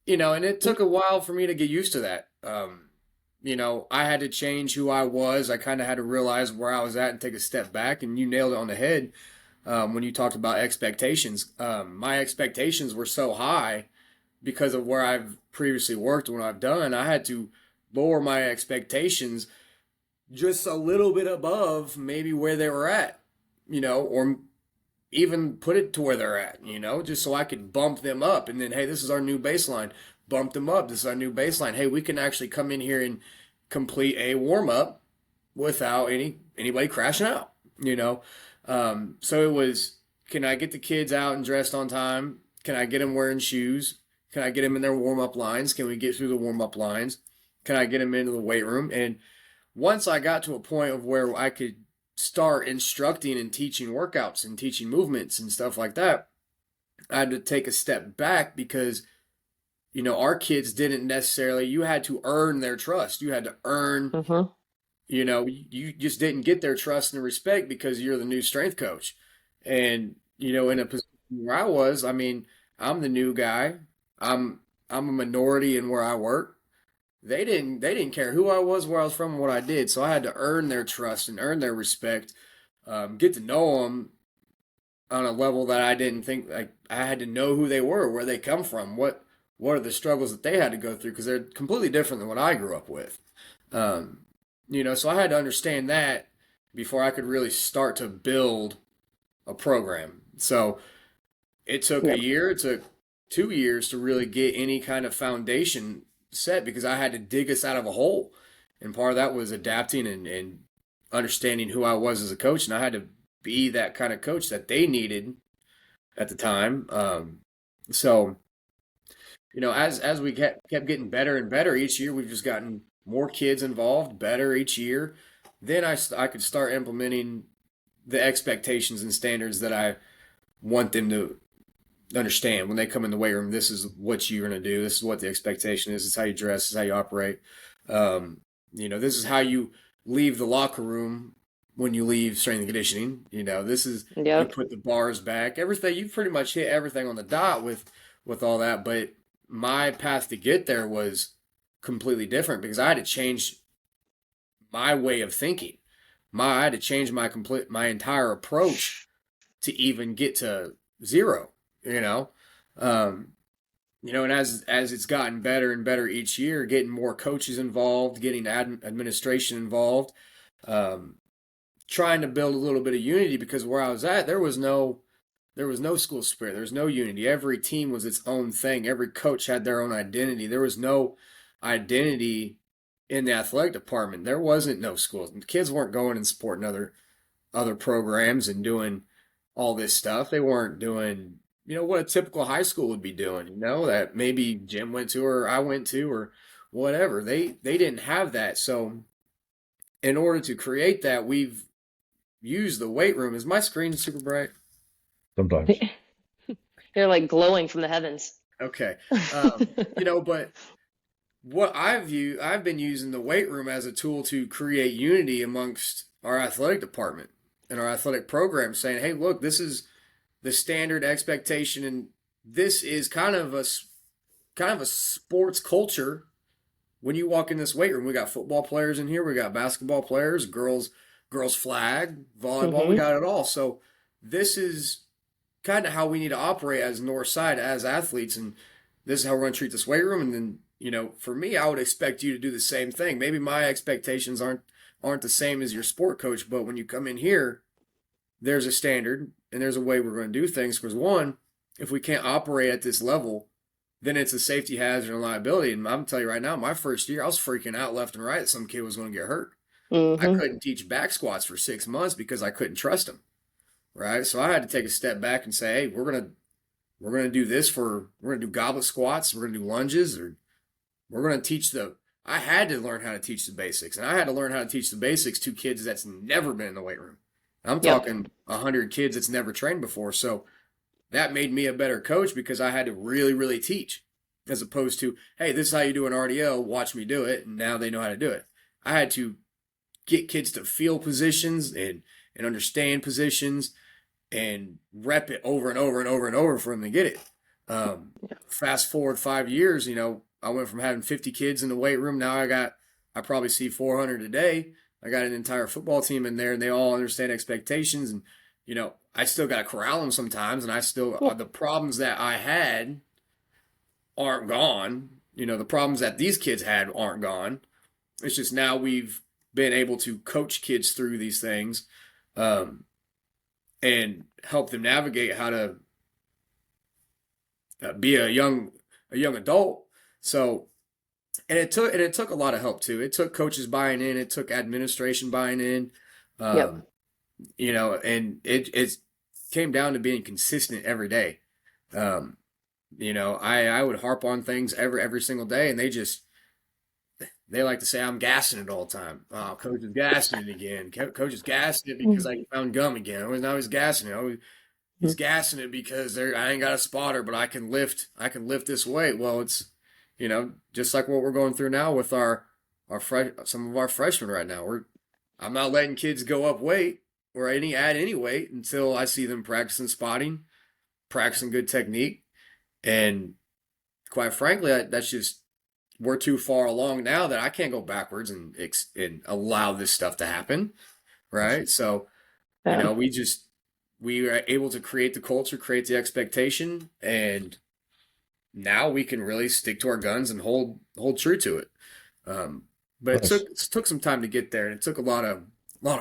it took a while for me to get used to that. I had to change who I was. I kind of had to realize where I was at and take a step back. And you nailed it on the head when you talked about expectations. My expectations were so high because of where I've previously worked and what I've done. I had to lower my expectations just a little bit above maybe where they were at, or even put it to where they're at, just so I could bump them up. And then, hey, this is our new baseline. Bump them up. This is our new baseline. Hey, we can actually come in here and complete a warm up without anybody crashing out, So it was, can I get the kids out and dressed on time? Can I get them wearing shoes? Can I get them in their warm up lines? Can we get through the warm up lines? Can I get them into the weight room? And once I got to a point of where I could start instructing and teaching workouts and teaching movements and stuff like that, I had to take a step back, because our kids didn't necessarily, you had to earn their trust. You had to earn, you just didn't get their trust and respect because you're the new strength coach. And, in a position where I was, I'm the new guy. I'm a minority in where I work. They didn't care who I was, where I was from, and what I did. So I had to earn their trust and earn their respect, get to know them on a level that I didn't think, like, I had to know who they were, where they come from, what are the struggles that they had to go through, because they're completely different than what I grew up with. So I had to understand that before I could really start to build a program. So it took a year, it took 2 years to really get any kind of foundation set, because I had to dig us out of a hole. And part of that was adapting and understanding who I was as a coach. And I had to be that kind of coach that they needed at the time. As we kept getting better and better each year, we've just gotten more kids involved, better each year. Then I could start implementing the expectations and standards that I want them to understand when they come in the weight room. This is what you're going to do. This is what the expectation is. This is how you dress. This is how you operate. This is how you leave the locker room when you leave strength and conditioning. This is, you put the bars back, everything. You pretty much hit everything on the dot with all that. But my path to get there was completely different, because I had to change my way of thinking. I had to change my entire approach to even get to zero. And as it's gotten better and better each year, getting more coaches involved, getting administration involved, trying to build a little bit of unity, because where I was at, there was no school spirit. There was no unity. Every team was its own thing. Every coach had their own identity. There was no identity in the athletic department. There wasn't no schools. The kids weren't going and supporting other programs and doing all this stuff. They weren't doing, what a typical high school would be doing, that maybe Jim went to or I went to or whatever. They didn't have that. So in order to create that, we've use the weight room. Is my screen super bright? Sometimes. They're like glowing from the heavens. Okay. But what I've been using the weight room as a tool to create unity amongst our athletic department and our athletic program, saying, hey, look, this is the standard expectation, and this is kind of a sports culture. When you walk in this weight room, we got football players in here, we got basketball players, girls flag, volleyball, we got it all. So this is kind of how we need to operate as Northside, as athletes, and this is how we're going to treat this weight room. And then, for me, I would expect you to do the same thing. Maybe my expectations aren't the same as your sport coach, but when you come in here, there's a standard and there's a way we're going to do things. Because one, if we can't operate at this level, then it's a safety hazard and liability. And I'm telling you right now, my first year, I was freaking out left and right that some kid was going to get hurt. I couldn't teach back squats for 6 months because I couldn't trust him. Right. So I had to take a step back and say, hey, we're going to do this we're going to do goblet squats. We're going to do lunges, or we're going to teach I had to learn how to teach the basics, and I had to learn how to teach the basics to kids that's never been in the weight room. I'm talking 100 kids that's never trained before. So that made me a better coach because I had to really, really teach, as opposed to, hey, this is how you do an RDL. Watch me do it. And now they know how to do it. I had to get kids to feel positions and understand positions and rep it over and over and over and over for them to get it. Fast forward 5 years, I went from having 50 kids in the weight room. Now I probably see 400 a day. I got an entire football team in there, and they all understand expectations. And, I still got to corral them sometimes, and the problems that I had aren't gone. The problems that these kids had aren't gone. It's just now we've been able to coach kids through these things, and help them navigate how to be a young adult. So, and it took a lot of help too. It took coaches buying in. It took administration buying in. And it came down to being consistent every day. I would harp on things every single day, and they like to say I'm gassing it all the time. Oh, coach is gassing it again. Coach is gassing it because I found gum again. Now he's gassing it. He's gassing it because I ain't got a spotter, but I can lift this weight. Well, it's, just like what we're going through now with some of our freshmen right now. I'm not letting kids go up weight or add any weight until I see them practicing spotting, practicing good technique. And quite frankly, that's just, we're too far along now that I can't go backwards and allow this stuff to happen. Right. So, we are able to create the culture, create the expectation, and now we can really stick to our guns and hold true to it. But it took some time to get there, and it took a lot of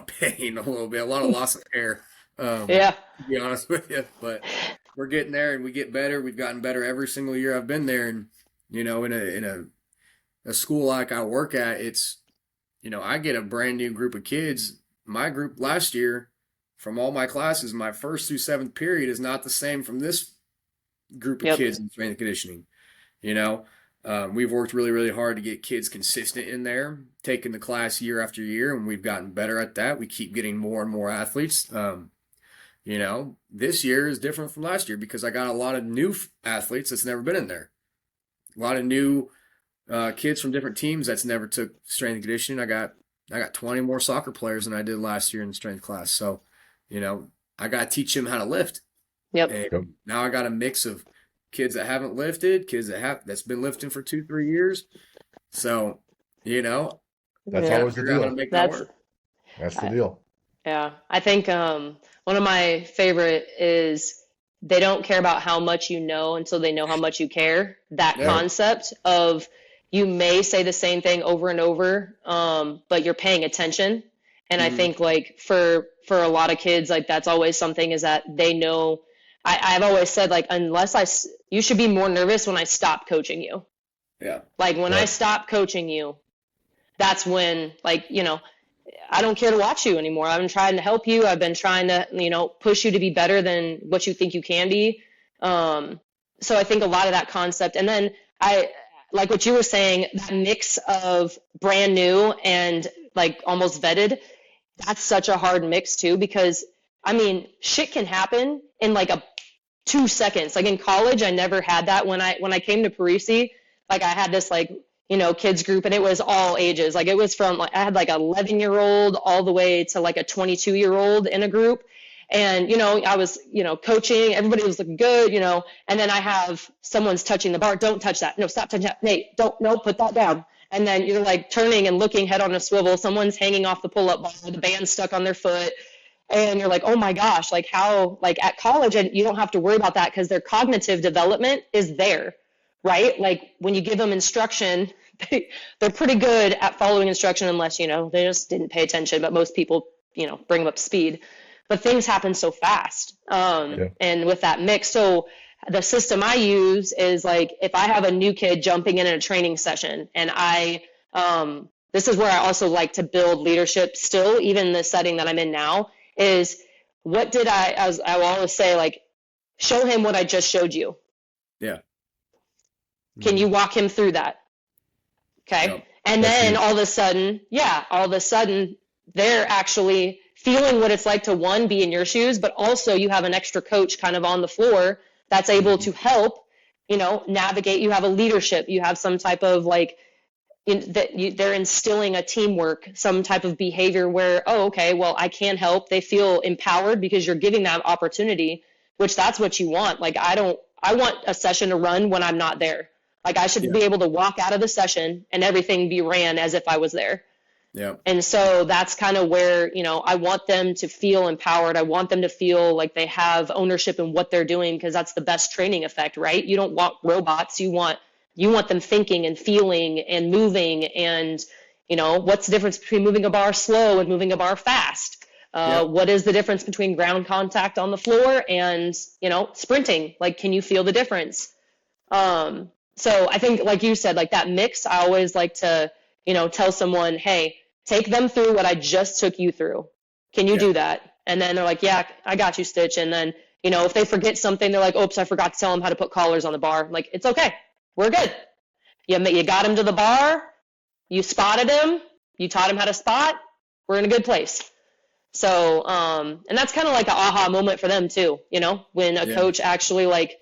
pain, a little bit, a lot of loss of hair. To be honest with you, but we're getting there, and we get better. We've gotten better every single year I've been there, and in a school like I work at, it's, I get a brand new group of kids. My group last year, from all my classes, my first through seventh period is not the same from this group of kids in strength and conditioning. We've worked really, really hard to get kids consistent in there, taking the class year after year, and we've gotten better at that. We keep getting more and more athletes. This year is different from last year because I got a lot of new athletes that's never been in there. A lot of new kids from different teams that's never took strength and conditioning. I got 20 more soccer players than I did last year in the strength class. So, I got to teach them how to lift. And now I got a mix of kids that haven't lifted, kids that's been lifting for 2-3 years. So, that's always the deal. That's the deal. Yeah. I think one of my favorite is they don't care about how much you know until they know how much you care. That concept of you may say the same thing over and over, but you're paying attention. And I think like for a lot of kids, like that's always something is that they know. I've always said like, you should be more nervous when I stop coaching you. Yeah. Like when I stop coaching you, that's when like, I don't care to watch you anymore. I've been trying to help you. I've been trying to, push you to be better than what you think you can be. So I think a lot of that concept, and then I like what you were saying, that mix of brand new and like almost vetted. that's such a hard mix too, because I mean, shit can happen in like 2 seconds. Like in college, I never had that. When I came to 𝗲𝗏𝗀𝗀, like I had this like, kids group, and it was all ages. Like it was from like I had like 11-year-old all the way to like a 22-year-old in a group. And, I was, coaching, everybody was looking good, and then I have someone's touching the bar. Don't touch that. No, stop touching that. Nate, don't, no, put that down. And then you're like turning and looking head on a swivel. Someone's hanging off the pull-up bar, the band's stuck on their foot. And you're like, oh my gosh, like how, like at college, and you don't have to worry about that because their cognitive development is there, right? Like when you give them instruction, they're pretty good at following instruction unless, they just didn't pay attention. But most people, bring them up to speed. But things happen so fast. And with that mix, so the system I use is like, if I have a new kid jumping in a training session, and this is where I also like to build leadership still, even in the setting that I'm in now, is what did as I will always say, like, show him what I just showed you. Yeah. Can you walk him through that? Okay. Yep. And then all of a sudden, they're actually feeling what it's like to, one, be in your shoes, but also you have an extra coach kind of on the floor that's able to help, navigate. You have a leadership, you have some type of like, they're instilling a teamwork, some type of behavior where, oh, okay, well, I can help. They feel empowered because you're giving them opportunity, which that's what you want. Like, I want a session to run when I'm not there. Like I should be able to walk out of the session and everything be ran as if I was there. Yeah. And so that's kind of where, I want them to feel empowered. I want them to feel like they have ownership in what they're doing, because that's the best training effect, right? You don't want robots. You want them thinking and feeling and moving. And, what's the difference between moving a bar slow and moving a bar fast? What is the difference between ground contact on the floor and, sprinting? Like, can you feel the difference? So I think, like you said, like that mix, I always like to, tell someone, hey, take them through what I just took you through. Can you do that? And then they're like, yeah, I got you, Stitch. And then, if they forget something, they're like, oops, I forgot to tell them how to put collars on the bar. Like, it's okay. We're good. You got him to the bar. You spotted him. You taught him how to spot. We're in a good place. So, and that's kind of like an aha moment for them too, when a coach actually like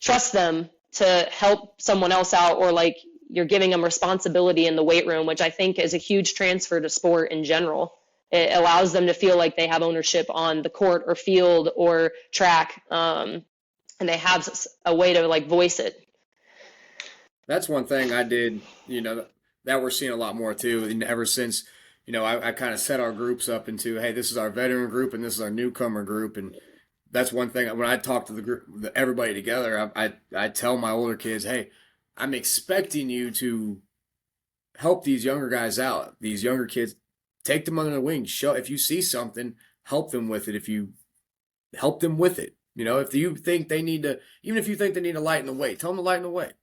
trusts them to help someone else out, or like you're giving them responsibility in the weight room, which I think is a huge transfer to sport in general. It allows them to feel like they have ownership on the court or field or track, and they have a way to like voice it. That's one thing I did, that we're seeing a lot more too. And ever since, I kind of set our groups up into, hey, this is our veteran group and this is our newcomer group. And that's one thing when I talk to the group, everybody together, I tell my older kids, hey, I'm expecting you to help these younger guys out. These younger kids, take them under the wing. Show, if you see something, help them with it. If you help them with it, if you think they need to, even if you think they need to lighten the weight, tell them to lighten the weight.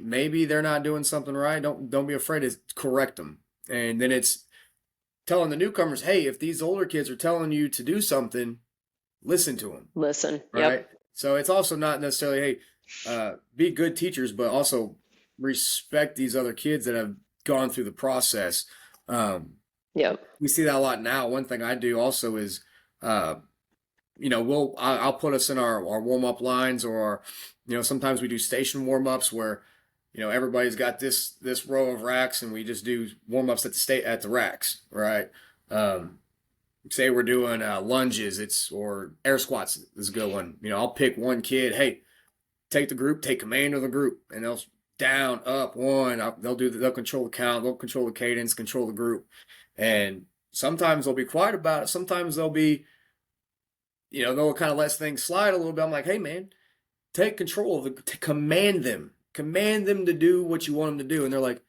Maybe they're not doing something right. Don't be afraid to correct them. And then it's telling the newcomers, hey, if these older kids are telling you to do something, listen to them. Listen. Right. Yep. So it's also not necessarily, hey, be good teachers, but also respect these other kids that have gone through the process. We see that a lot now. One thing I do also is, I'll put us in our warm-up lines, or, sometimes we do station warm-ups where, everybody's got this row of racks and we just do warm-ups at the racks, right? Say we're doing lunges, or air squats is a good one. I'll pick one kid, hey, take command of the group, and they'll down, up, one. They'll control the count, they'll control the cadence, control the group. And sometimes they'll be quiet about it. Sometimes they'll be, they'll kind of let things slide a little bit. I'm like, hey man, take control of command them to do what you want them to do. And they're like,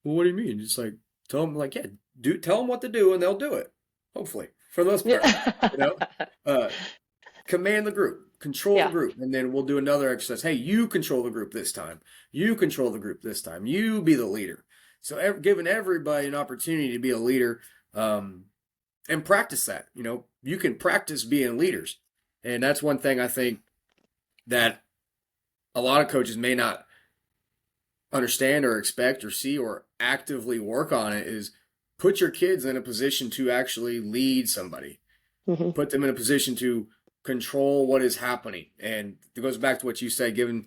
well, what do you mean? Just like, tell them, like, tell them what to do and they'll do it. Hopefully, for the most part, command the group, control the group. And then we'll do another exercise. Hey, you control the group this time. You control the group this time. You be the leader. So giving everybody an opportunity to be a leader, and practice that. You can practice being leaders. And that's one thing I think that a lot of coaches may not understand or expect or see or actively work on, it is put your kids in a position to actually lead somebody, put them in a position to control what is happening. And it goes back to what you said, giving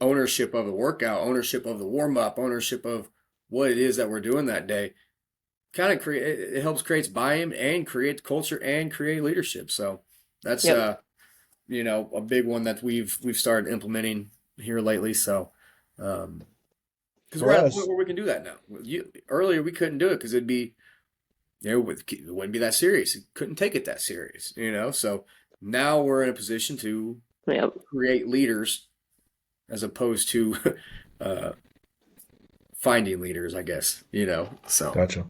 ownership of the workout, ownership of the warm-up, ownership of what it is that we're doing that day. Kind of it helps create buy-in and create culture and create leadership. So that's you know, a big one that we've started implementing here lately. So because we're at a point where we can do that now. Earlier we couldn't do it because it'd be, you know, it wouldn't be that serious. It couldn't take it that serious, you know. So now we're in a position to create leaders as opposed to finding leaders, I guess, you know. So Gotcha.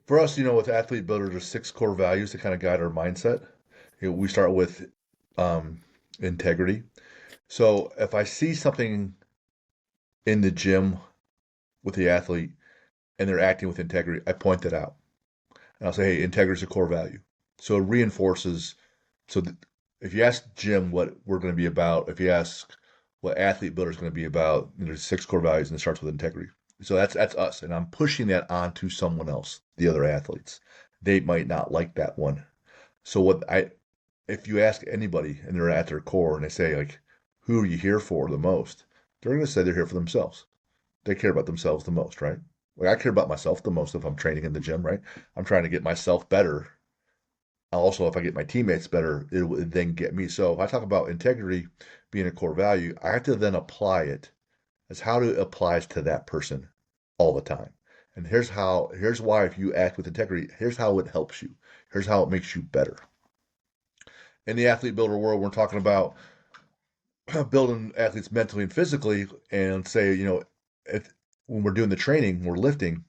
For us, you know, with Athlete Builder, there's 6 core values to kind of guide our mindset. You know, we start with integrity. So if I see something in the gym with the athlete and they're acting with integrity, I point that out. And I'll say, hey, integrity is a core value. So it reinforces. So if you ask Jim what we're going to be about, if you ask what Athlete Builder is going to be about, you know, there's 6 core values and it starts with integrity. So that's us. And I'm pushing that onto someone else, the other athletes. They might not like that one. So if you ask anybody and they're at their core and they say, like, who are you here for the most? They're going to say they're here for themselves. They care about themselves the most, right? Like, I care about myself the most if I'm training in the gym, right? I'm trying to get myself better. Also, if I get my teammates better, it will then get me. So if I talk about integrity being a core value, I have to then apply it as how it applies to that person all the time. And here's why, if you act with integrity, here's how it helps you. Here's how it makes you better. In the athlete builder world, we're talking about building athletes mentally and physically, and say, you know, when we're doing the training, we're lifting,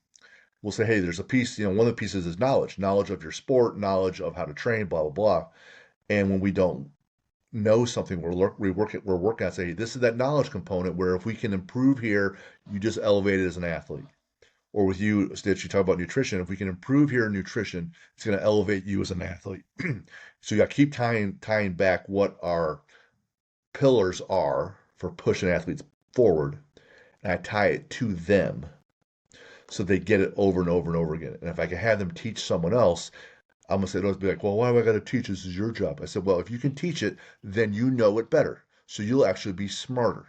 we'll say, hey, there's a piece, you know, one of the pieces is knowledge of your sport, knowledge of how to train, blah, blah, blah. And when we don't know something, we're working on, say, hey, this is that knowledge component where if we can improve here, you just elevate it as an athlete. Or with you, Stitch, you talk about nutrition. If we can improve here in nutrition, it's going to elevate you as an athlete. So you got to keep tying back what our pillars are for pushing athletes forward, and I tie it to them so they get it over and over and over again. And if I can have them teach someone else, I'm going to say, don't be like, well, why do I got to teach? This is your job. I said, well, if you can teach it, then you know it better. So you'll actually be smarter.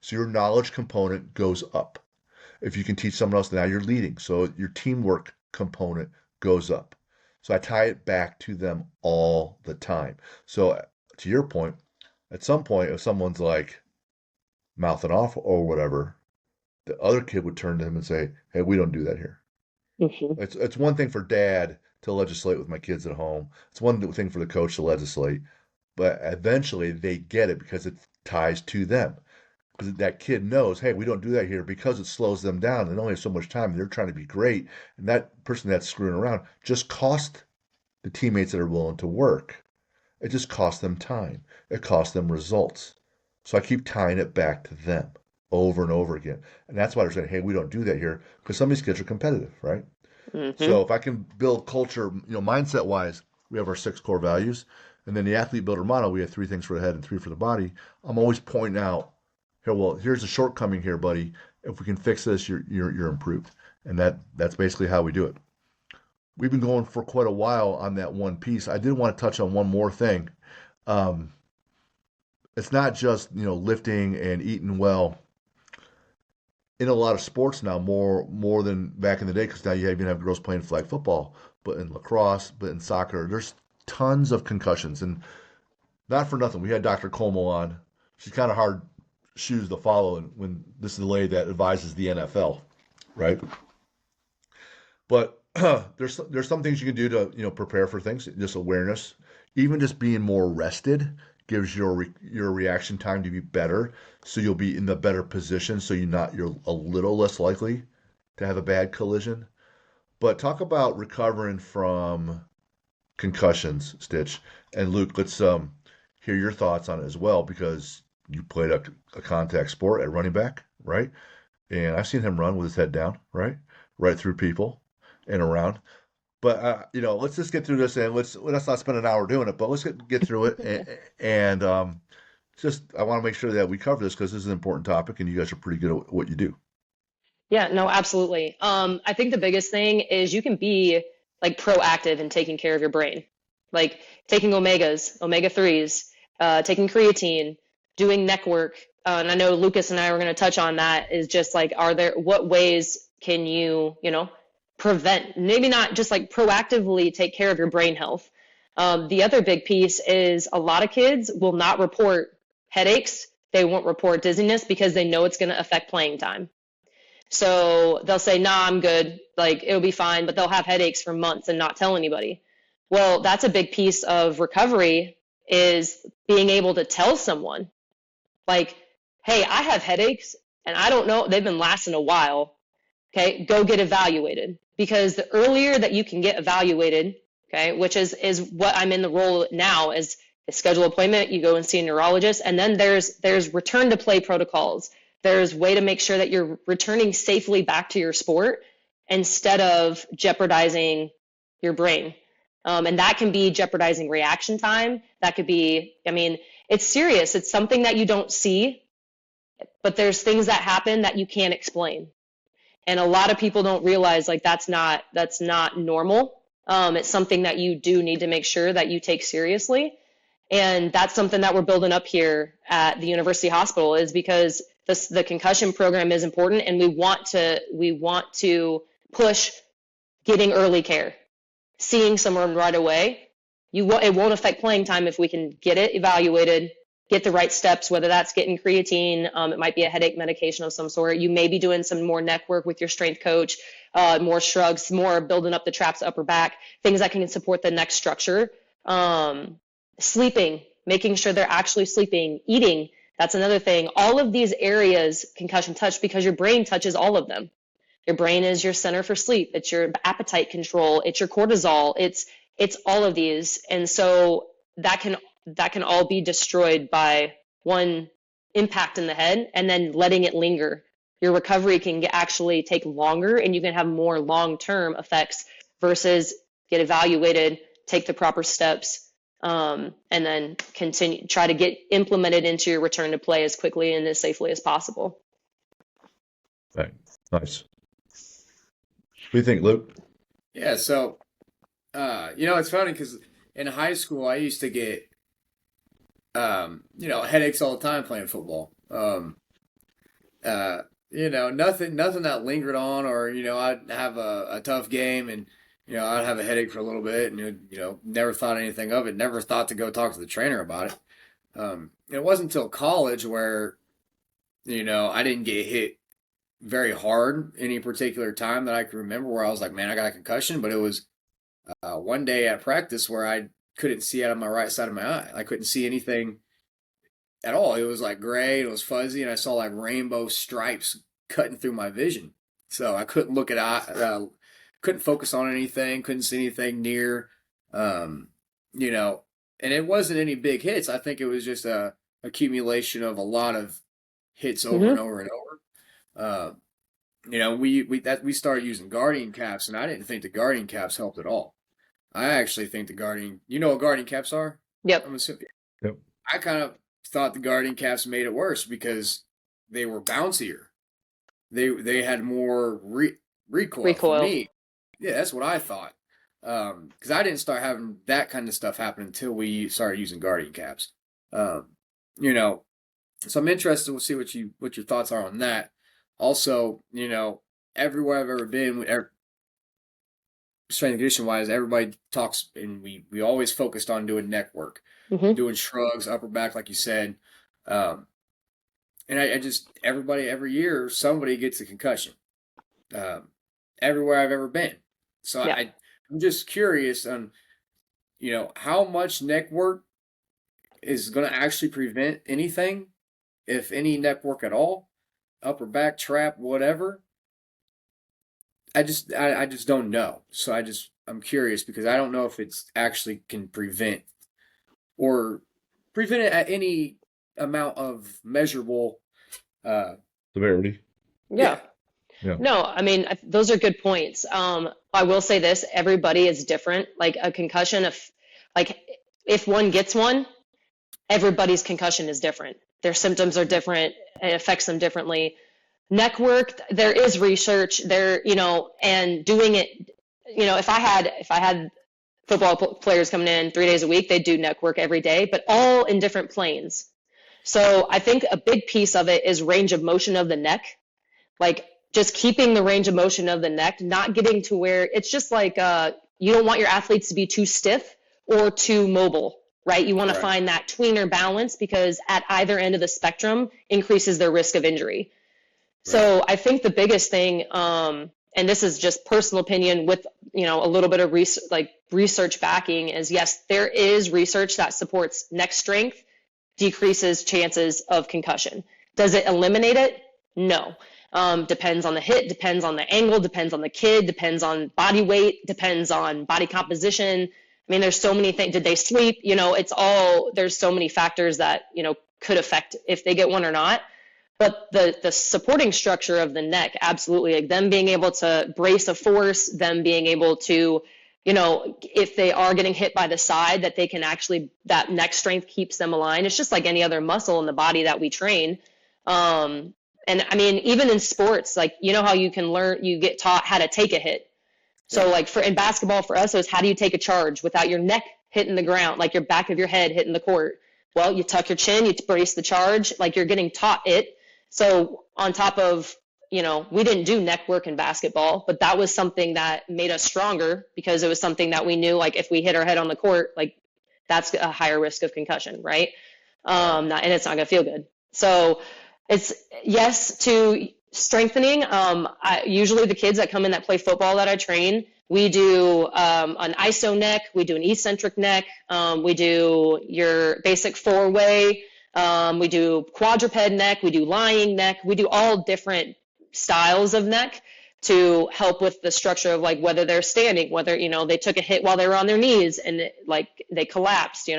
So your knowledge component goes up. If you can teach someone else, now you're leading. So your teamwork component goes up. So I tie it back to them all the time. So to your point, at some point, if someone's like mouthing off or whatever, the other kid would turn to him and say, hey, we don't do that here. It's one thing for dad to legislate with my kids at home. It's one thing for the coach to legislate. But eventually they get it because it ties to them. Because that kid knows, hey, we don't do that here, because it slows them down. They only have so much time. And they're trying to be great. And that person that's screwing around just cost the teammates that are willing to work. It just costs them time. It costs them results. So I keep tying it back to them over and over again. And that's why they're saying, hey, we don't do that here, because some of these kids are competitive, right? So if I can build culture, you know, mindset-wise, we have our 6 core values. And then the athlete builder model, we have 3 things for the head and 3 for the body. I'm always pointing out, here, well, here's a shortcoming here, buddy. If we can fix this, you're improved. And that's basically how we do it. We've been going for quite a while on that one piece. I did want to touch on one more thing. It's not just, you know, lifting and eating well. In a lot of sports now, more than back in the day, because now you even have girls playing flag football, but in lacrosse, but in soccer, there's tons of concussions. And not for nothing, we had Dr. Como on. She's kind of hard shoes to follow, and when this is the lady that advises the NFL, right? But there's some things you can do to, you know, prepare for things. Just awareness, even just being more rested gives your reaction time to be better, so you'll be in the better position, so you're a little less likely to have a bad collision. But talk about recovering from concussions, Stitch. And Luke, let's hear your thoughts on it as well, because you played a contact sport at running back, right? And I've seen him run with his head down, right through people and around. But you know, let's just get through this, and let's not spend an hour doing it, but let's get through it. And just I want to make sure that we cover this, because this is an important topic, and you guys are pretty good at what you do. Yeah, no, absolutely. I think the biggest thing is you can be like proactive in taking care of your brain, like taking omega 3s, taking creatine, doing neck work. And I know Lucas and I were going to touch on that is just like, what ways can you, prevent, maybe not just like proactively take care of your brain health. The other big piece is a lot of kids will not report headaches. They won't report dizziness because they know it's going to affect playing time. So they'll say, nah, I'm good. Like it'll be fine, but they'll have headaches for months and not tell anybody. Well, that's a big piece of recovery is being able to tell someone like, hey, I have headaches and I don't know, they've been lasting a while. Okay, go get evaluated, because the earlier that you can get evaluated, okay, which is what I'm in the role now is a schedule appointment, you go and see a neurologist, and then there's return to play protocols. There's way to make sure that you're returning safely back to your sport instead of jeopardizing your brain. And that can be jeopardizing reaction time. That could be, it's serious. It's something that you don't see, but there's things that happen that you can't explain. And a lot of people don't realize like that's not normal. It's something that you do need to make sure that you take seriously. And that's something that we're building up here at the University Hospital is because the concussion program is important, and we want to push getting early care, seeing someone right away. It won't affect playing time if we can get it evaluated, get the right steps, whether that's getting creatine, it might be a headache medication of some sort. You may be doing some more neck work with your strength coach, more shrugs, more building up the traps, upper back, things that can support the neck structure. Sleeping, making sure they're actually sleeping, eating. That's another thing. All of these areas concussion touch because your brain touches all of them. Your brain is your center for sleep. It's your appetite control. It's your cortisol. It's all of these. And so that can all be destroyed by one impact in the head and then letting it linger. Your recovery can actually take longer, and you can have more long-term effects versus get evaluated, take the proper steps, and then try to get implemented into your return to play as quickly and as safely as possible. Okay. Nice. What do you think, Luke? Yeah, so, it's funny because in high school, I used to get, headaches all the time playing football. Nothing that lingered on, or, I'd have a tough game and, I'd have a headache for a little bit and, never thought anything of it, never thought to go talk to the trainer about it. It wasn't until college where, I didn't get hit very hard any particular time that I can remember where I was like, man, I got a concussion. But it was one day at practice where I couldn't see out of my right side of my eye. I couldn't see anything at all. It was like gray, it was fuzzy, and I saw like rainbow stripes cutting through my vision. So I couldn't look at couldn't focus on anything, couldn't see anything near, and it wasn't any big hits. I think it was just a accumulation of a lot of hits over and over and over. We started using guardian caps, and I didn't think the guardian caps helped at all. I actually think the guardian, what guardian caps are? Yep. I'm assuming. Yep. I kind of thought the guardian caps made it worse because they were bouncier. They had more recoil for me. Yeah, that's what I thought. Because I didn't start having that kind of stuff happen until we started using guardian caps. So I'm interested to see what your thoughts are on that. Also, everywhere I've ever been, strength and condition wise, everybody talks, and we always focused on doing neck work, doing shrugs, upper back, like you said. And I just, everybody, every year, somebody gets a concussion. Everywhere I've ever been. So yeah. I'm just curious on, how much neck work is going to actually prevent anything, if any neck work at all, upper back, trap, whatever. I just don't know. So I'm curious because I don't know if it's actually can prevent it at any amount of measurable severity. Yeah. No, those are good points. I will say this, everybody is different. Like a concussion, if one gets one, everybody's concussion is different. Their symptoms are different. It affects them differently. neck work, there is research there, and doing it, if I had football players coming in 3 days a week, they do neck work every day, but all in different planes. So I think a big piece of it is range of motion of the neck, like just keeping the range of motion of the neck, not getting to where it's just like you don't want your athletes to be too stiff or too mobile, right? You want to find that tweener balance, because at either end of the spectrum increases their risk of injury. So I think the biggest thing, and this is just personal opinion with, a little bit of research backing, is yes, there is research that supports neck strength decreases chances of concussion. Does it eliminate it? No. Depends on the hit, depends on the angle, depends on the kid, depends on body weight, depends on body composition. I mean, there's so many things. Did they sleep? There's so many factors that, could affect if they get one or not. But the supporting structure of the neck, absolutely, like them being able to brace a force, them being able to, if they are getting hit by the side, that they can actually, that neck strength keeps them aligned. It's just like any other muscle in the body that we train. And I mean, even in sports, like, how you can learn, you get taught how to take a hit. So like in basketball for us, it was how do you take a charge without your neck hitting the ground, like your back of your head hitting the court? Well, you tuck your chin, you brace the charge, like you're getting taught it. So on top of, we didn't do neck work in basketball, but that was something that made us stronger, because it was something that we knew, like if we hit our head on the court, like that's a higher risk of concussion, right? And it's not gonna feel good. So it's yes to strengthening. Usually the kids that come in that play football that I train, we do an iso neck, we do an eccentric neck, we do your basic four-way, we do quadruped neck, we do lying neck, we do all different styles of neck to help with the structure of like whether they're standing, whether, they took a hit while they were on their knees and they collapsed,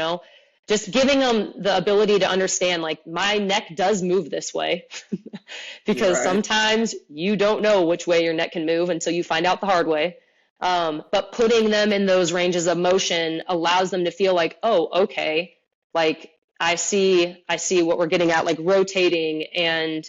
just giving them the ability to understand, like, my neck does move this way because sometimes you don't know which way your neck can move until you find out the hard way. But putting them in those ranges of motion allows them to feel like, oh, okay, like I see what we're getting at, like rotating and,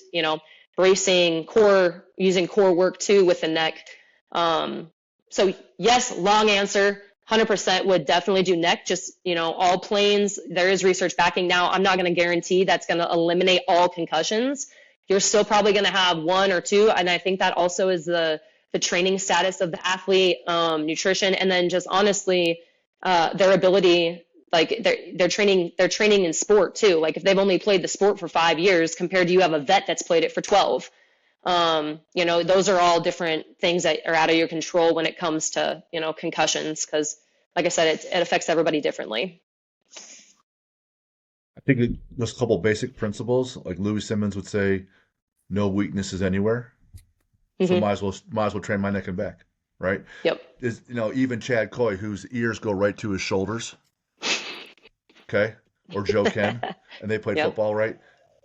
bracing core, using core work too with the neck. So yes, long answer. 100% would definitely do neck, just, all planes. There is research backing. Now, I'm not going to guarantee that's going to eliminate all concussions. You're still probably going to have one or two. And I think that also is the training status of the athlete, nutrition, and then just honestly, their ability, like they're training in sport too. Like if they've only played the sport for 5 years compared to you have a vet that's played it for 12. Those are all different things that are out of your control when it comes to, concussions, because like I said, it affects everybody differently. I think there's a couple basic principles, like 𝗬𝗎 would say, no weaknesses anywhere. So might as well train my neck and back, right? Yep. Even Chad Coy, whose ears go right to his shoulders, okay, or Joe Ken, and they played football, right?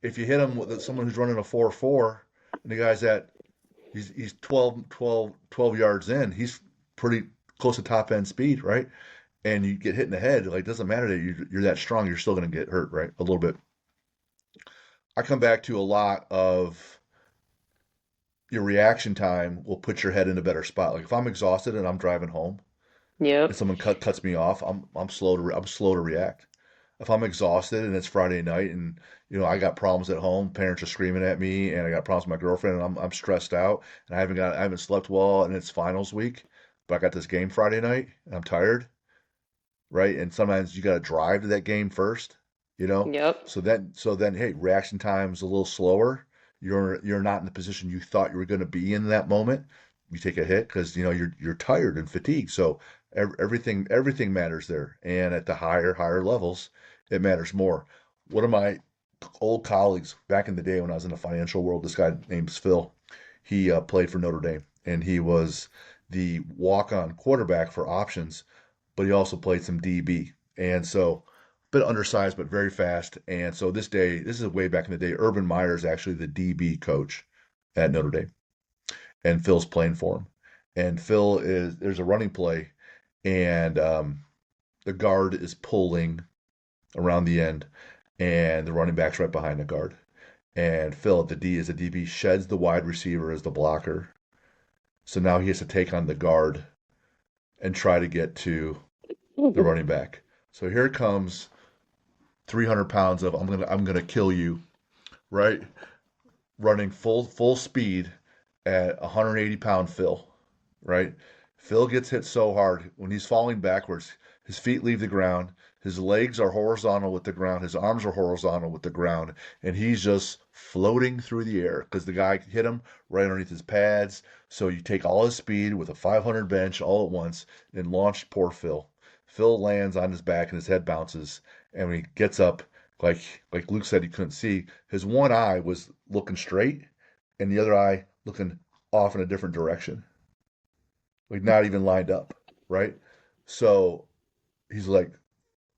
If you hit him with someone who's running a 4.4, and the guy's he's 12 yards in, he's pretty close to top end speed, right? And you get hit in the head, like, it doesn't matter that you're that strong, you're still going to get hurt, right? A little bit. I come back to a lot of your reaction time will put your head in a better spot. Like if I'm exhausted and I'm driving home, and someone cuts me off, I'm slow to react. If I'm exhausted and it's Friday night and I got problems at home, parents are screaming at me, and I got problems with my girlfriend, and I'm stressed out, and I haven't slept well, and it's finals week, but I got this game Friday night and I'm tired, right? And sometimes you got to drive to that game first, Yep. So then, hey, reaction time's a little slower. You're not in the position you thought you were going to be in that moment. You take a hit because you're tired and fatigued. So everything matters there, and at the higher levels, it matters more. One of my old colleagues back in the day when I was in the financial world, this guy named Phil, he played for Notre Dame, and he was the walk-on quarterback for options, but he also played some DB, and so a bit undersized but very fast. And so this is way back in the day, Urban Meyer is actually the DB coach at Notre Dame, and Phil's playing for him. And there's a running play, and the guard is pulling around the end, and the running back's right behind the guard. and Phil, the D is a DB, sheds the wide receiver as the blocker. So now he has to take on the guard and try to get to the running back. So here comes 300 pounds of I'm gonna kill you, right? Running full speed at 180-pound Phil, right? Phil gets hit so hard when he's falling backwards, his feet leave the ground, his legs are horizontal with the ground, his arms are horizontal with the ground, and he's just floating through the air because the guy hit him right underneath his pads. So you take all his speed with a 500 bench all at once and launch poor Phil. Phil lands on his back and his head bounces, and when he gets up, like Luke said, he couldn't see. His one eye was looking straight, and the other eye looking off in a different direction, like not even lined up, right? So he's like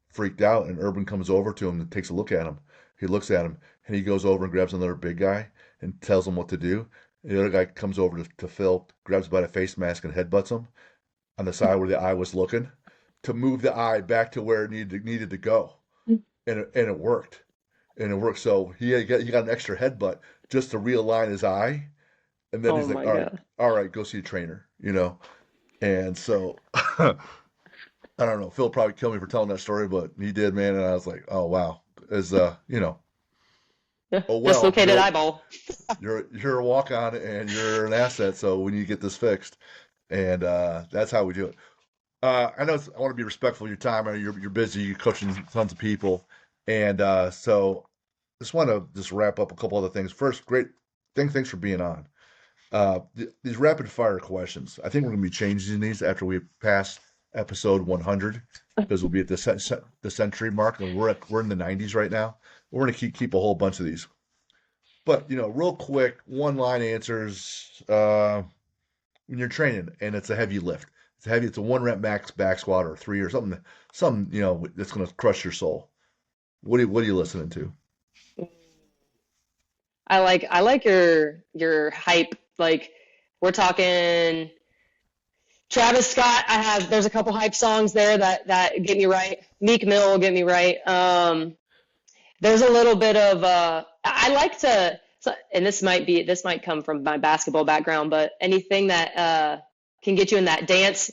freaked out, and Urban comes over to him and takes a look at him. He looks at him, and he goes over and grabs another big guy and tells him what to do. And the other guy comes over to Phil, grabs him by the face mask and headbutts him on the side where the eye was looking to move the eye back to where it needed to go. And it worked. And it worked. So he got an extra headbutt just to realign his eye. And then he's like, all right, go see a trainer, And so I don't know. Phil probably killed me for telling that story, but he did, man. And I was like, oh wow. Oh well. Dislocated eyeball. You're a walk on and you're an asset, so we need to get this fixed. And that's how we do it. I know I want to be respectful of your time. I know you're busy, you're coaching tons of people. And so just want to wrap up a couple other things. First, thanks for being on. These rapid fire questions, I think we're going to be changing these after we pass episode 100 because we'll be at the century mark, and we're in the 90s right now. We're going to keep a whole bunch of these. But, real quick, one-line answers when you're training and it's a heavy lift. It's a 1 rep max back squat or 3 or something that's going to crush your soul. What are you listening to? I like your hype. Like, we're talking Travis Scott. There's a couple hype songs there that get me right. Meek Mill will get me right. There's a little bit of I like to, and this might come from my basketball background, but anything that can get you in that dance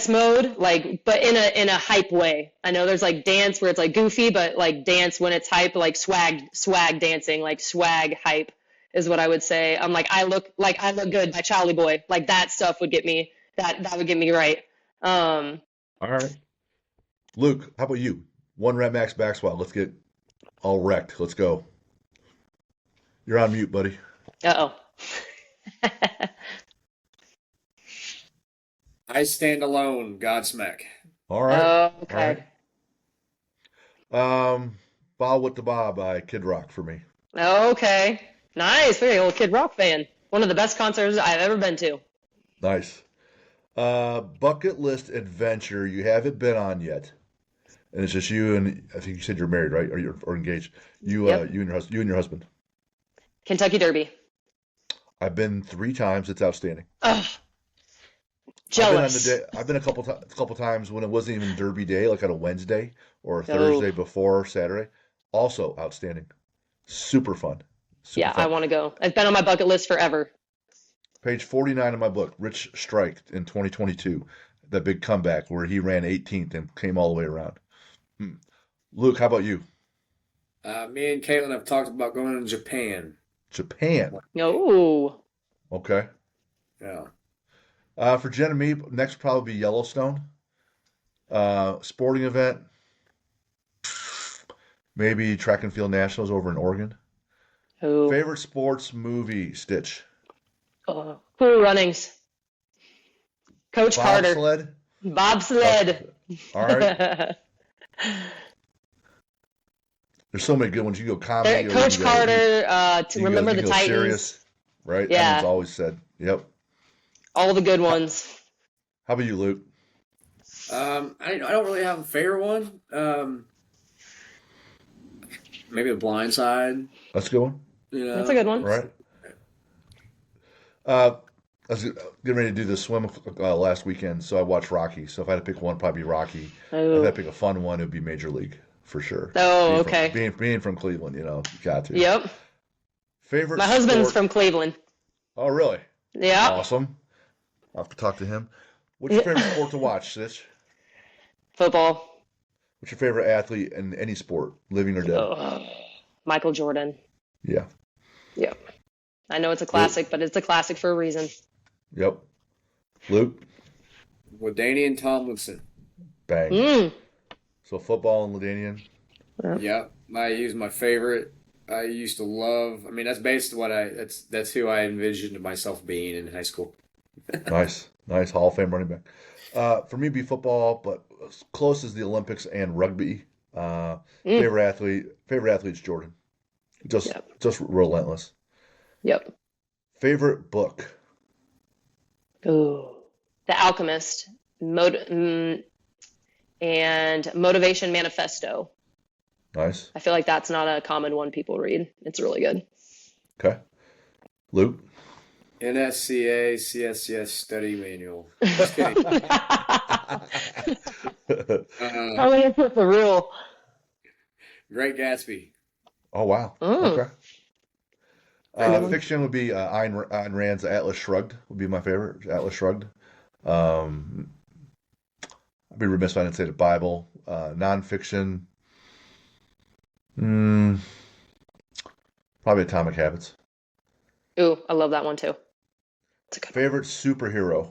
mode, like, but in a hype way. I know there's like dance where it's like goofy, but like dance when it's hype, like swag dancing, like swag hype is what I would say. I'm like, I look good by Charlie Boy. Like that stuff would get me, that would get me right. All right. Luke, how about you? 1 rep max back squat. Let's get all wrecked. Let's go. You're on mute, buddy. Uh-oh. I stand alone, Godsmack. All right. Okay. All right. Bow with the Bob by Kid Rock for me. Okay. Nice. Very old Kid Rock fan. One of the best concerts I've ever been to. Nice. Bucket list adventure you haven't been on yet, and it's just you and I think you said you're married, right? Or engaged. Yep. You and your husband. Kentucky Derby. I've been 3 times. It's outstanding. Ugh. Jealous. I've been a couple times when it wasn't even Derby day, like on a Wednesday or a Thursday before Saturday. Also outstanding. Super fun. Yeah, I want to go. It's been on my bucket list forever. Page 49 of my book, Rich Strike in 2022, that big comeback where he ran 18th and came all the way around. Luke, how about you? Me and Kaylin have talked about going to Japan. Japan. Oh. Okay. Yeah. For Jen and me, next will probably be Yellowstone. Sporting event. Maybe track and field nationals over in Oregon. Oh. Favorite sports movie, Stitch? Cool Runnings. Coach Carter. Bobsled. All right. There's so many good ones. You go comedy. Coach Carter, to Remember the Titans. Serious, right? Yeah. That one's always said. Yep. All the good ones. How about you, Luke? I don't really have a favorite one. Maybe The Blind Side. That's a good one. That's a good one. Right. I was getting ready to do the swim last weekend, so I watched Rocky. So if I had to pick one, probably be Rocky. Oh. If I had to pick a fun one, it would be Major League for sure. Oh, okay. Being from Cleveland, you got to. Yep. Favorite My husband's sport? from Cleveland. Oh, really? Yeah. Awesome. I'll have to talk to him. What's your favorite sport to watch, Stitch? Football. What's your favorite athlete in any sport, living or dead? Michael Jordan. Yeah. Yep. I know it's a classic, but it's a classic for a reason. Yep. Luke? LaDainian Tomlinson. Bang. So football and LaDainian? Yeah. I use my favorite. I used to love. I mean, that's based what that's who I envisioned myself being in high school. Nice Hall of Fame running back. For me, it'd be football, but as close as the Olympics and rugby. Favorite athlete's Jordan. Just relentless. Yep. Favorite book. Ooh, The Alchemist, and Motivation Manifesto. Nice. I feel like that's not a common one people read. It's really good. Okay. Luke. 𝗫𝗫CA CSCS Study Manual. Just kidding. Oh, yeah, for real. Great Gatsby. Oh, wow. Okay. Fiction would be Ayn Rand's Atlas Shrugged would be my favorite. Atlas Shrugged. I'd be remiss if I didn't say the Bible. Nonfiction. Probably Atomic Habits. Ooh, I love that one too. It's a good Favorite superhero.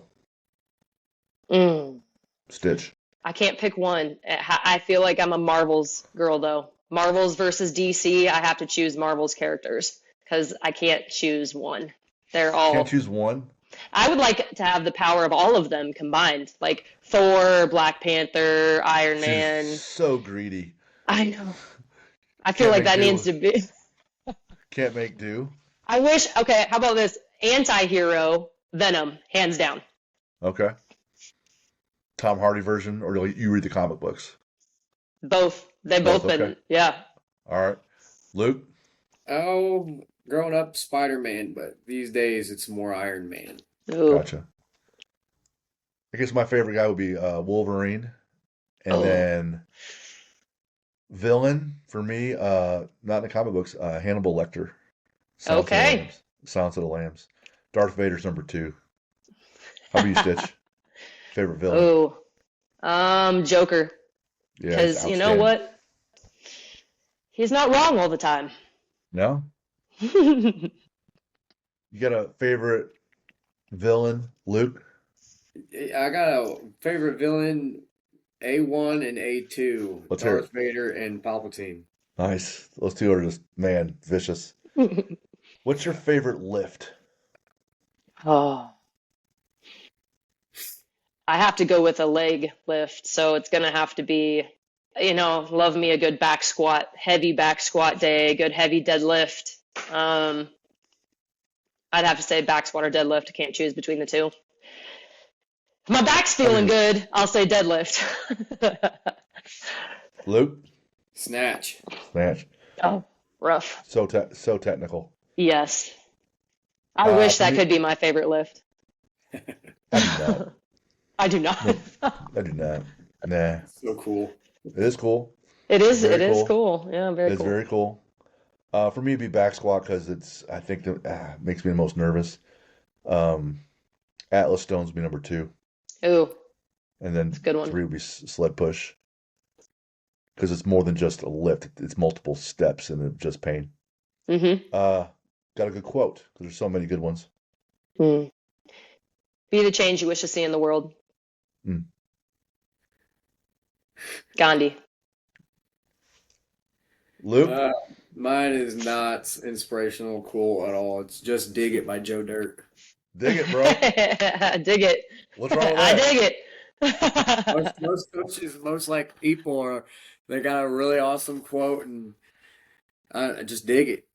Stitch. I can't pick one. I feel like I'm a Marvel's girl though. Marvel's versus DC. I have to choose Marvel's characters because I can't choose one. They're all. Can't choose one. I would like to have the power of all of them combined, like Thor, Black Panther, Iron Man. So greedy. I know. I feel like that needs to be. Can't make do. I wish. Okay, how about this? Anti-hero, Venom, hands down. Okay. Tom Hardy version, or you read the comic books? Both. They've both been. Okay. Yeah. All right. Luke? Oh, growing up, Spider-Man, but these days it's more Iron Man. Ooh. Gotcha. I guess my favorite guy would be Wolverine. And then villain for me, not in the comic books, Hannibal Lecter. Silence of the Lambs. Darth Vader's number 2. How about you, Stitch? Favorite villain? Oh, Joker. Yeah, because you know what? He's not wrong all the time. No? You got a favorite villain, Luke? I got a favorite villain, A1 and A2. Let's hear Darth Vader and Palpatine. Nice. Those two are just, man, vicious. What's your favorite lift? Oh. I have to go with a leg lift, so it's going to have to be, love me a good back squat, heavy back squat day, good heavy deadlift. I'd have to say back squat or deadlift. I can't choose between the two. If my back's feeling good, I'll say deadlift. Luke? Snatch. Oh, rough. So technical. Yes. I wish that could be my favorite lift. I do not. I do not. I do not. Nah. So cool. It is cool. It is cool. Yeah, very cool. It's very cool. For me, it'd be back squat because I think that makes me the most nervous. Atlas Stones would be number 2. Ooh. And then That's a good one. 3 would be sled push. Because it's more than just a lift. It's multiple steps and it's just pain. Mm-hmm. Got a good quote because there's so many good ones. Be the change you wish to see in the world. Gandhi. Luke? Mine is not inspirational cool at all. It's Just Dig It by Joe Dirt. Dig it, bro. Dig it. What's wrong with I that? dig it. Most coaches, most like people they got a really awesome quote and just dig it,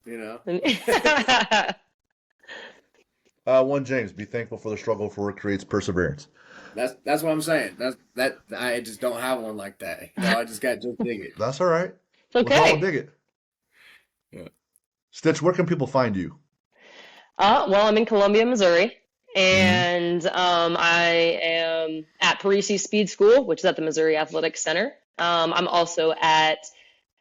One James, be thankful for the struggle for what creates perseverance. That's what I'm saying. That I just don't have one like that. I just got Just Dig It. That's all right. It's okay. What's wrong with dig it? Yeah. Stitch, where can people find you? Well, I'm in Columbia, Missouri, and I am at 𝗻𝗄cy Speed School, which is at the Missouri Athletic Center. I'm also at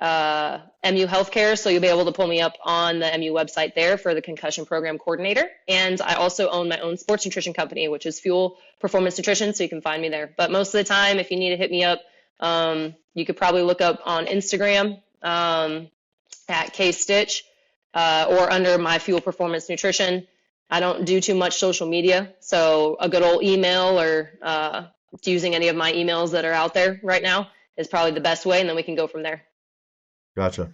MU Healthcare, so you'll be able to pull me up on the MU website there for the concussion program coordinator. And I also own my own sports nutrition company, which is Fuel Performance Nutrition, so you can find me there. But most of the time, if you need to hit me up, you could probably look up on Instagram at 𝗀𝗱𝗃 or under my Fuel Performance Nutrition. I don't do too much social media, so a good old email or using any of my emails that are out there right now is probably the best way, and then we can go from there. Gotcha.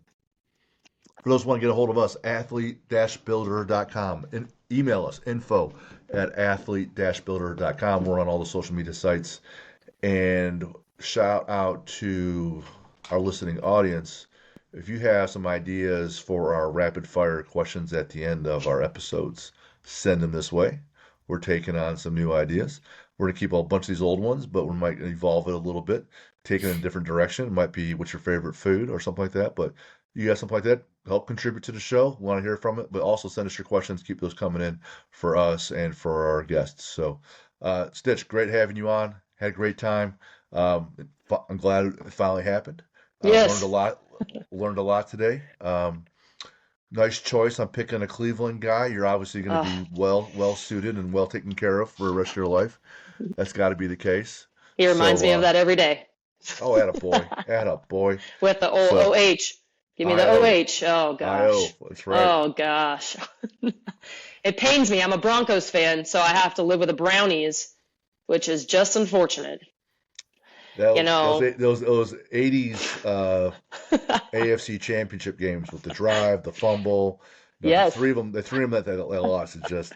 For those who want to get a hold of us, athlete-builder.com. And email us, info@athlete-builder.com. We're on all the social media sites. And shout out to our listening audience. If you have some ideas for our rapid fire questions at the end of our episodes, send them this way. We're taking on some new ideas. We're going to keep a bunch of these old ones, but we might evolve it a little bit, take it in a different direction. It might be what's your favorite food or something like that. But you got something like that, help contribute to the show. We want to hear from it, but also send us your questions. Keep those coming in for us and for our guests. So, Stitch, great having you on. Had a great time. I'm glad it finally happened. Yes. Learned a lot today. Nice choice on picking a Cleveland guy. You're obviously going to be well suited and well taken care of for the rest of your life. That's got to be the case. He reminds me of that every day. Oh, attaboy. With the old OH. Give me the OH. Oh, gosh. That's right. Oh, gosh. It pains me. I'm a Broncos fan, so I have to live with the Brownies, which is just unfortunate. Those 80s AFC championship games with the drive, the fumble. Yes. The three of them that they lost is just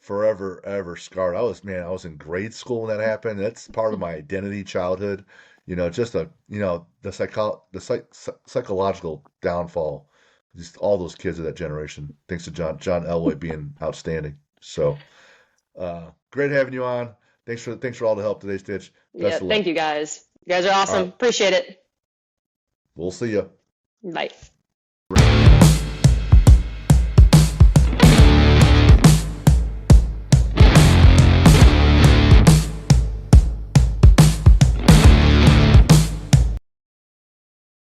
forever, ever scarred. I was in grade school when that happened. That's part of my identity, childhood. Just the psychological downfall. Just all those kids of that generation. Thanks to John Elway being outstanding. So, great having you on. Thanks for all the help today, Stitch. Yeah, thank you guys. You guys are awesome. Appreciate it. We'll see you. Bye.